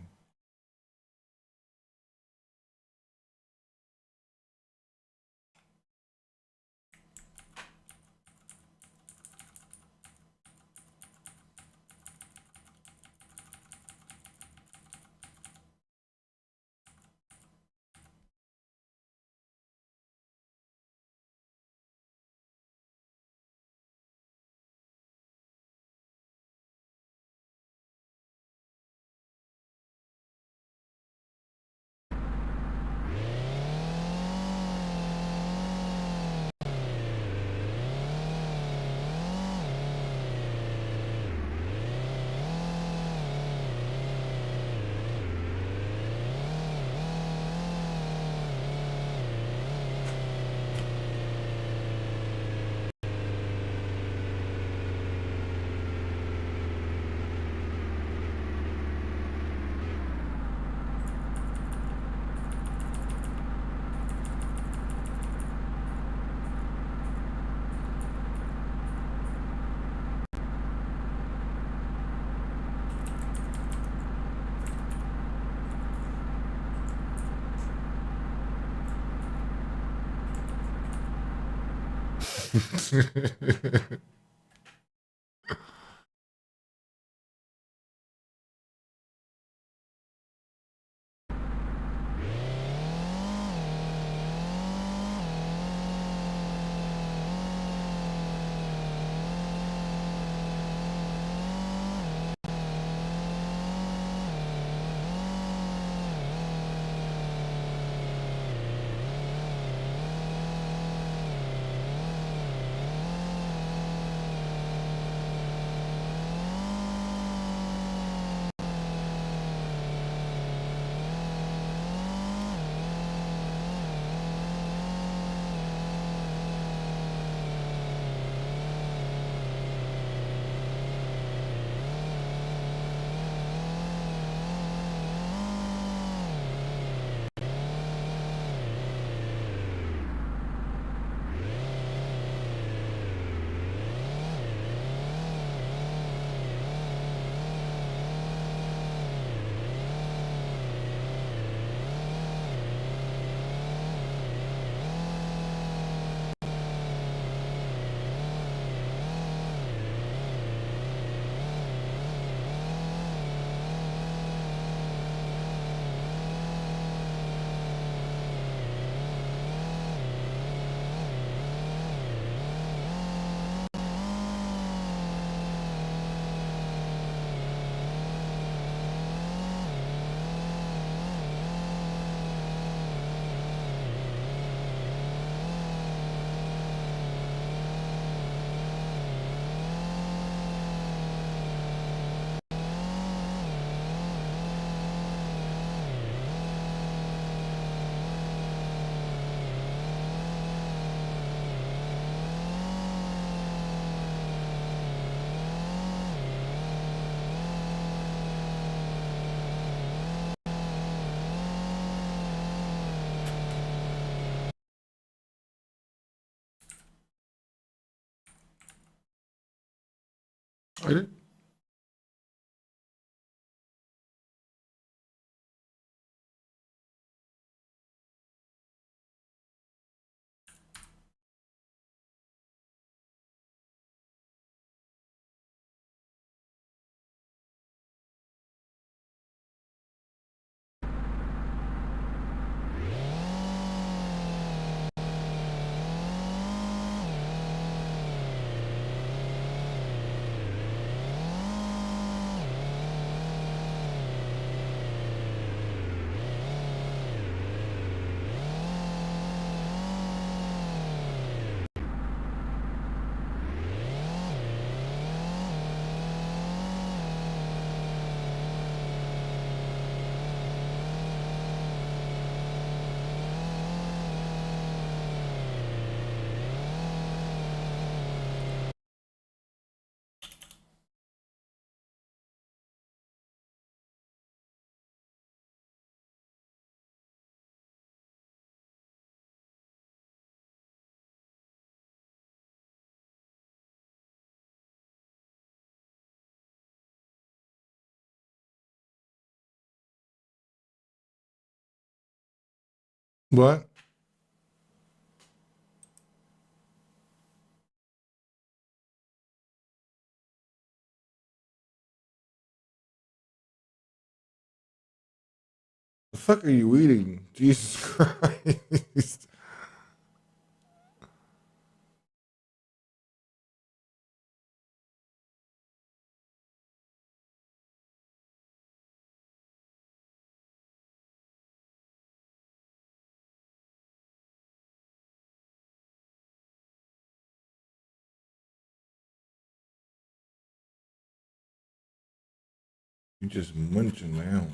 I did. What? The fuck are you eating? Jesus Christ. You just munching now.